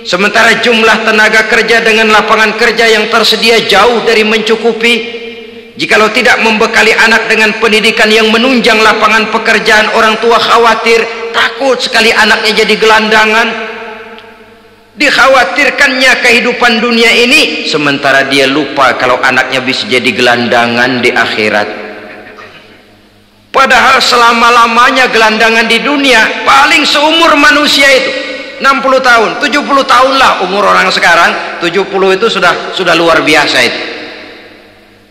sementara jumlah tenaga kerja dengan lapangan kerja yang tersedia jauh dari mencukupi. Jikalau tidak membekali anak dengan pendidikan yang menunjang lapangan pekerjaan, orang tua khawatir, takut sekali anaknya jadi gelandangan. Dikhawatirkannya kehidupan dunia ini, sementara dia lupa kalau anaknya bisa jadi gelandangan di akhirat. Padahal selama-lamanya gelandangan di dunia paling seumur manusia itu 60 tahun, 70 tahun lah umur orang sekarang. 70 itu sudah luar biasa itu.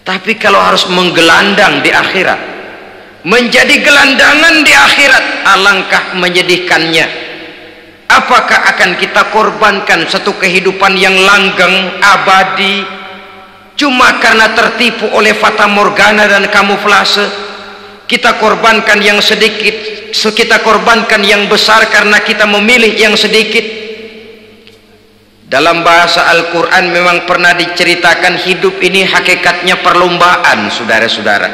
Tapi kalau harus menggelandang di akhirat, menjadi gelandangan di akhirat, alangkah menyedihkannya. Apakah akan kita korbankan satu kehidupan yang langgeng, abadi, cuma karena tertipu oleh fata morgana dan kamuflase? Kita korbankan yang sedikit, kita korbankan yang besar karena kita memilih yang sedikit. Dalam bahasa Al-Quran memang pernah diceritakan hidup ini hakikatnya perlombaan, saudara-saudara.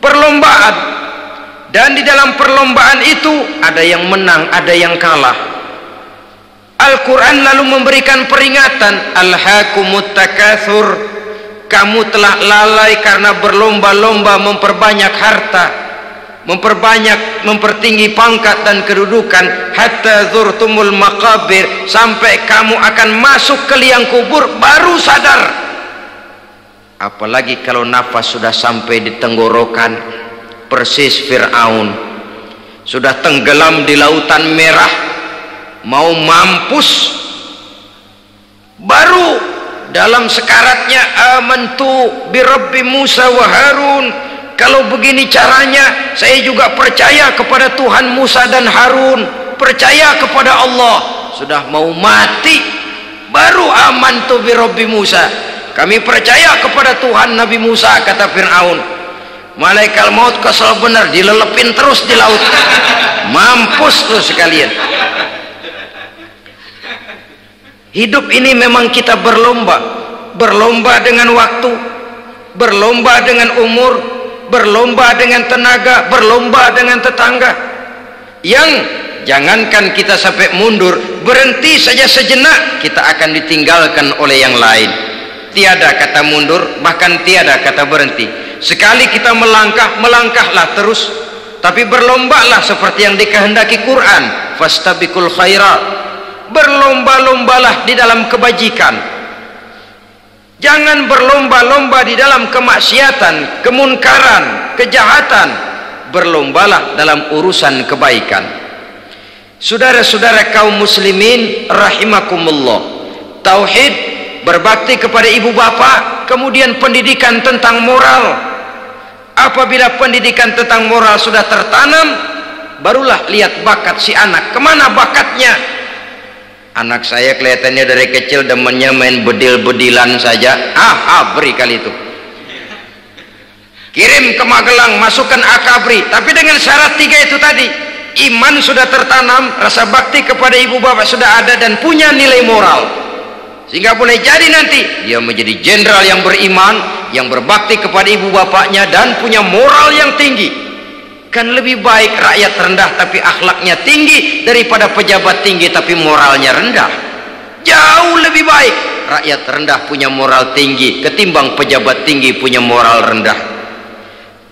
Perlombaan. Dan di dalam perlombaan itu ada yang menang, ada yang kalah. Al-Quran lalu memberikan peringatan, alhaakumut takatsur, kamu telah lalai karena berlomba-lomba memperbanyak harta, mempertinggi pangkat dan kedudukan, hatta zurtumul maqabir, sampai kamu akan masuk ke liang kubur baru sadar. Apalagi kalau nafas sudah sampai di tenggorokan, persis Fir'aun sudah tenggelam di lautan merah, mau mampus, baru dalam sekaratnya amantu bi Rabbi Musa wa Harun, kalau begini caranya saya juga percaya kepada Tuhan Musa dan Harun, percaya kepada Allah. Sudah mau mati baru amantu bi Rabbi Musa, kami percaya kepada Tuhan Nabi Musa, kata Fir'aun. Malaikat maut kesel benar, dilelepin terus di laut, mampus tuh sekalian. Hidup ini memang kita berlomba dengan waktu, berlomba dengan umur, berlomba dengan tenaga, berlomba dengan tetangga. Yang jangankan kita sampai mundur, berhenti saja sejenak, kita akan ditinggalkan oleh yang lain. Tiada kata mundur, bahkan tiada kata berhenti. Sekali kita melangkah, melangkahlah terus, tapi berlombalah seperti yang dikehendaki Quran, fastabiqul khairat, berlomba-lombalah di dalam kebajikan. Jangan berlomba-lomba di dalam kemaksiatan, kemunkaran, kejahatan. Berlombalah dalam urusan kebaikan. Saudara-saudara kaum muslimin rahimakumullah, tauhid, berbakti kepada ibu bapak, kemudian pendidikan tentang moral. Apabila pendidikan tentang moral sudah tertanam, barulah lihat bakat si anak, kemana bakatnya. Anak saya kelihatannya dari kecil demennya main bedil-bedilan saja, beri kali itu, kirim ke Magelang, masukkan akabri. Tapi dengan syarat 3 itu tadi, iman sudah tertanam, rasa bakti kepada ibu bapak sudah ada, dan punya nilai moral, sehingga boleh jadi nanti dia menjadi jenderal yang beriman, yang berbakti kepada ibu bapaknya, dan punya moral yang tinggi. Kan lebih baik rakyat rendah tapi akhlaknya tinggi daripada pejabat tinggi tapi moralnya rendah. Jauh lebih baik rakyat rendah punya moral tinggi ketimbang pejabat tinggi punya moral rendah.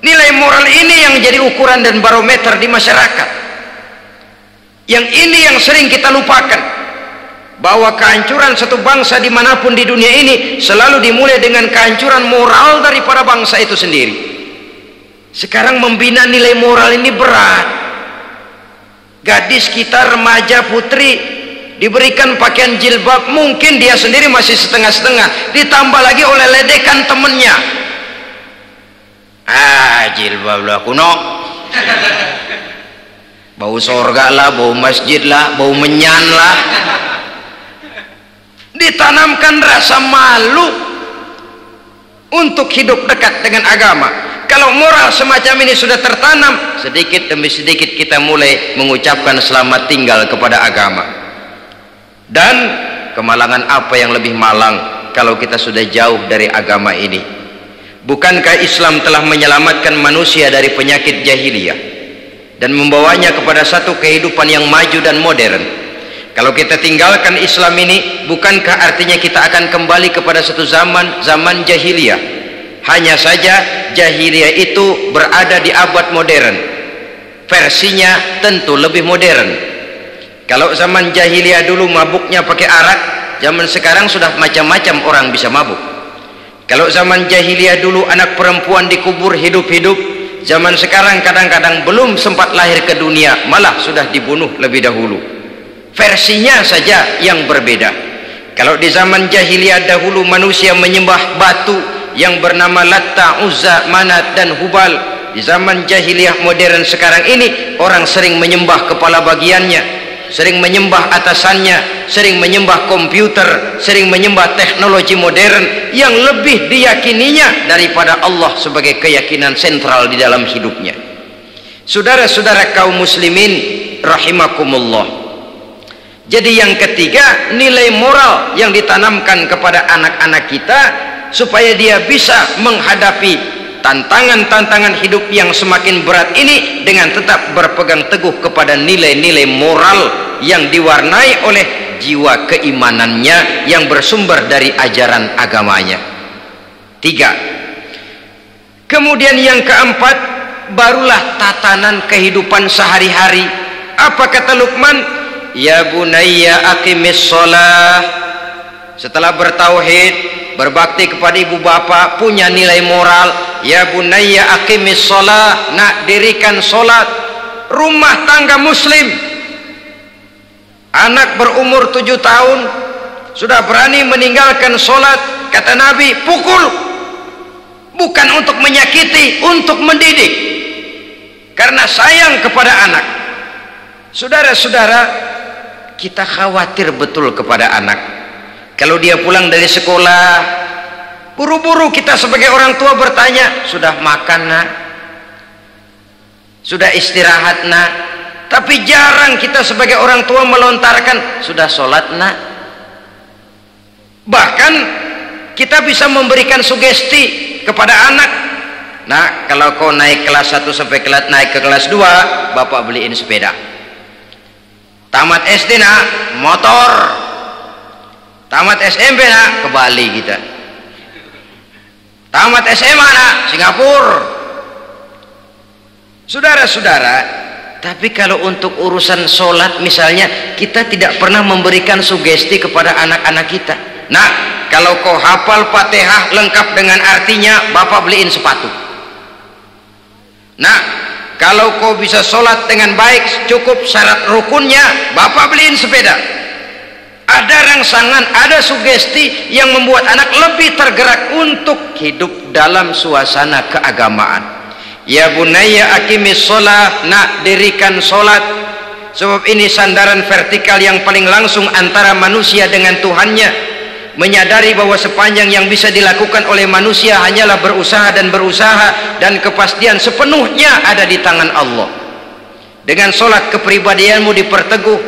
Nilai moral ini yang jadi ukuran dan barometer di masyarakat. Yang ini yang sering kita lupakan, bahwa kehancuran satu bangsa dimanapun di dunia ini selalu dimulai dengan kehancuran moral daripada bangsa itu sendiri. Sekarang membina nilai moral ini berat. Gadis kita, remaja, putri diberikan pakaian jilbab, mungkin dia sendiri masih setengah-setengah, ditambah lagi oleh ledekan temennya. Jilbab lah kuno, bau sorga lah, bau masjid lah, bau menyan lah. Ditanamkan rasa malu untuk hidup dekat dengan agama. Kalau moral semacam ini sudah tertanam, sedikit demi sedikit kita mulai mengucapkan selamat tinggal kepada agama. Dan kemalangan apa yang lebih malang kalau kita sudah jauh dari agama ini? Bukankah Islam telah menyelamatkan manusia dari penyakit jahiliyah dan membawanya kepada satu kehidupan yang maju dan modern? Kalau kita tinggalkan Islam ini, bukankah artinya kita akan kembali kepada satu zaman jahiliyah? Hanya saja jahiliyah itu berada di abad modern, versinya tentu lebih modern. Kalau zaman jahiliyah dulu mabuknya pakai arak, zaman sekarang sudah macam-macam orang bisa mabuk. Kalau zaman jahiliyah dulu anak perempuan dikubur hidup-hidup, zaman sekarang kadang-kadang belum sempat lahir ke dunia malah sudah dibunuh lebih dahulu. Versinya saja yang berbeda. Kalau di zaman jahiliyah dahulu manusia menyembah batu yang bernama Latta, Uzza, Manat dan Hubal, di zaman jahiliyah modern sekarang ini orang sering menyembah kepala bagiannya, sering menyembah atasannya, sering menyembah komputer, sering menyembah teknologi modern yang lebih diyakininya daripada Allah sebagai keyakinan sentral di dalam hidupnya. Saudara-saudara kaum muslimin rahimakumullah. Jadi yang ketiga, nilai moral yang ditanamkan kepada anak-anak kita supaya dia bisa menghadapi tantangan-tantangan hidup yang semakin berat ini dengan tetap berpegang teguh kepada nilai-nilai moral yang diwarnai oleh jiwa keimanannya yang bersumber dari ajaran agamanya. 3. Kemudian yang keempat, barulah tatanan kehidupan sehari-hari. Apa kata Luqman? Ya bunayya aqimis shalah. Setelah bertauhid, berbakti kepada ibu bapa, punya nilai moral. Ya bunayya aqimis shalah, nak dirikan salat. Rumah tangga muslim, anak berumur 7 tahun sudah berani meninggalkan salat, kata Nabi, pukul. Bukan untuk menyakiti, untuk mendidik, karena sayang kepada anak. Saudara-saudara, kita khawatir betul kepada anak. Kalau dia pulang dari sekolah, buru-buru kita sebagai orang tua bertanya, sudah makan nak? Sudah istirahat nak? Tapi jarang kita sebagai orang tua melontarkan, sudah sholat nak? Bahkan kita bisa memberikan sugesti kepada anak. Nah, kalau kau naik kelas 1 sampai naik ke kelas 2, bapak beliin sepeda. Tamat SD nak, motor. Tamat SMP nak, ke Bali kita. Tamat SMA nak, Singapura. Saudara-saudara, tapi kalau untuk urusan sholat misalnya, kita tidak pernah memberikan sugesti kepada anak-anak kita. Nah, kalau kau hafal Fatihah lengkap dengan artinya, bapak beliin sepatu. Nah, kalau kau bisa sholat dengan baik, cukup syarat rukunnya, bapak beliin sepeda. Ada rangsangan, ada sugesti yang membuat anak lebih tergerak untuk hidup dalam suasana keagamaan. Ya bunayya aqimis sholah, nak dirikan sholat. Sebab ini sandaran vertikal yang paling langsung antara manusia dengan Tuhannya. Menyadari bahwa sepanjang yang bisa dilakukan oleh manusia hanyalah berusaha, dan kepastian sepenuhnya ada di tangan Allah. Dengan sholat kepribadianmu diperteguh,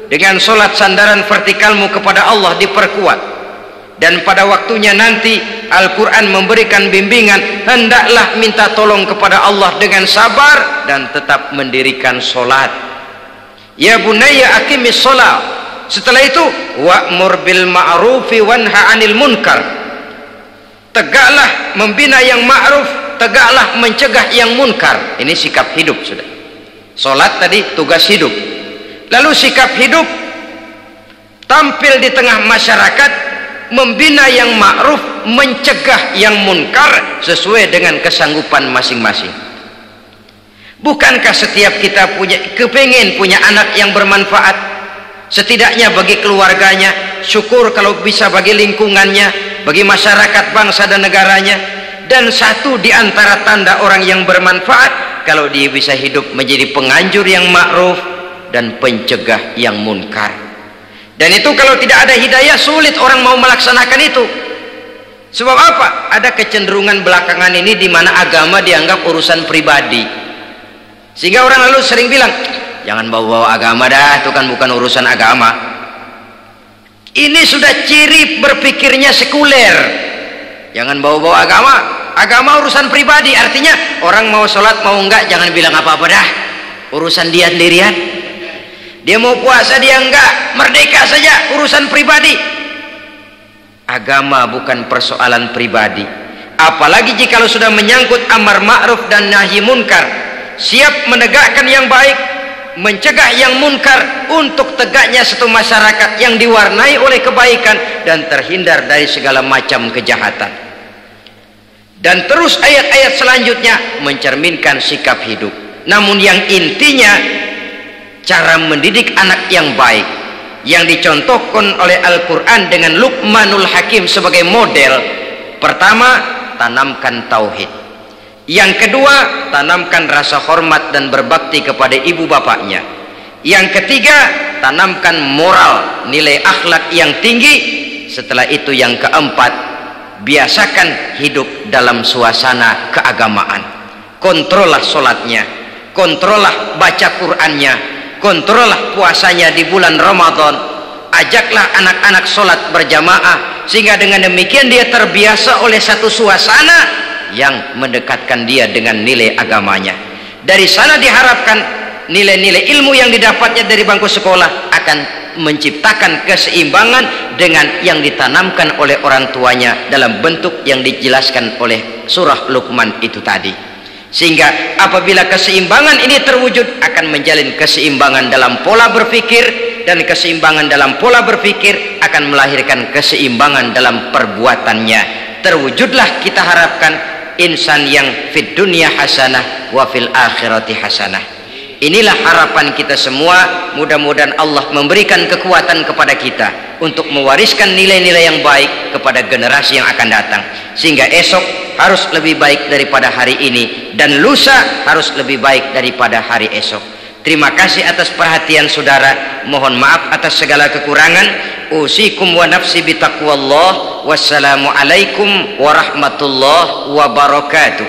dengan sholat sandaran vertikalmu kepada Allah diperkuat. dan pada waktunya nanti Al-Quran memberikan bimbingan, hendaklah minta tolong kepada Allah dengan sabar dan tetap mendirikan solat. Ya bunayya aqimis sholat. Setelah itu wa'mur bil ma'rufi wanha 'anil munkar. Tegaklah membina yang ma'ruf, tegaklah mencegah yang munkar. Ini sikap hidup sudah. Solat tadi tugas hidup. Lalu sikap hidup tampil di tengah masyarakat, membina yang ma'ruf, mencegah yang munkar sesuai dengan kesanggupan masing-masing. Bukankah setiap kita kepingin punya anak yang bermanfaat, setidaknya bagi keluarganya, syukur kalau bisa bagi lingkungannya, bagi masyarakat bangsa dan negaranya. Dan satu di antara tanda orang yang bermanfaat, kalau dia bisa hidup menjadi penganjur yang ma'ruf dan pencegah yang munkar. Dan itu kalau tidak ada hidayah, sulit orang mau melaksanakan itu. Sebab apa? Ada kecenderungan belakangan ini di mana agama dianggap urusan pribadi. Sehingga orang lalu sering bilang, jangan bawa-bawa agama dah, itu kan bukan urusan agama. Ini sudah ciri berpikirnya sekuler. Jangan bawa-bawa agama, agama urusan pribadi. Artinya orang mau sholat mau enggak, jangan bilang apa-apa dah, urusan dia sendirian. Dia mau puasa dia enggak, merdeka saja, urusan pribadi. Agama bukan persoalan pribadi. Apalagi jika sudah menyangkut amar ma'ruf dan nahi munkar, siap menegakkan yang baik, mencegah yang munkar, untuk tegaknya satu masyarakat yang diwarnai oleh kebaikan dan terhindar dari segala macam kejahatan. Dan terus ayat-ayat selanjutnya mencerminkan sikap hidup. Namun yang intinya cara mendidik anak yang baik yang dicontohkan oleh Al-Quran dengan Luqmanul Hakim sebagai model. Pertama, tanamkan tauhid. Yang kedua, tanamkan rasa hormat dan berbakti kepada ibu bapaknya. Yang ketiga, tanamkan moral, nilai akhlak yang tinggi. Setelah itu yang keempat, biasakan hidup dalam suasana keagamaan. Kontrollah sholatnya, kontrollah baca Qur'annya, kontrollah puasanya di bulan Ramadan. Ajaklah anak-anak sholat berjamaah, sehingga dengan demikian dia terbiasa oleh satu suasana yang mendekatkan dia dengan nilai agamanya. Dari sana diharapkan nilai-nilai ilmu yang didapatnya dari bangku sekolah akan menciptakan keseimbangan dengan yang ditanamkan oleh orang tuanya dalam bentuk yang dijelaskan oleh surah Luqman itu tadi. Sehingga apabila keseimbangan ini terwujud, akan menjalin keseimbangan dalam pola berpikir, dan keseimbangan dalam pola berpikir akan melahirkan keseimbangan dalam perbuatannya. Terwujudlah kita harapkan insan yang fid dunya hasanah wa fil akhirati hasanah. Inilah harapan kita semua. Mudah-mudahan Allah memberikan kekuatan kepada kita untuk mewariskan nilai-nilai yang baik kepada generasi yang akan datang, sehingga esok harus lebih baik daripada hari ini, dan lusa harus lebih baik daripada hari esok. Terima kasih atas perhatian saudara. Mohon maaf atas segala kekurangan. Usikum wa nafsi bitaqwallah. Wassalamualaikum warahmatullahi wabarakatuh.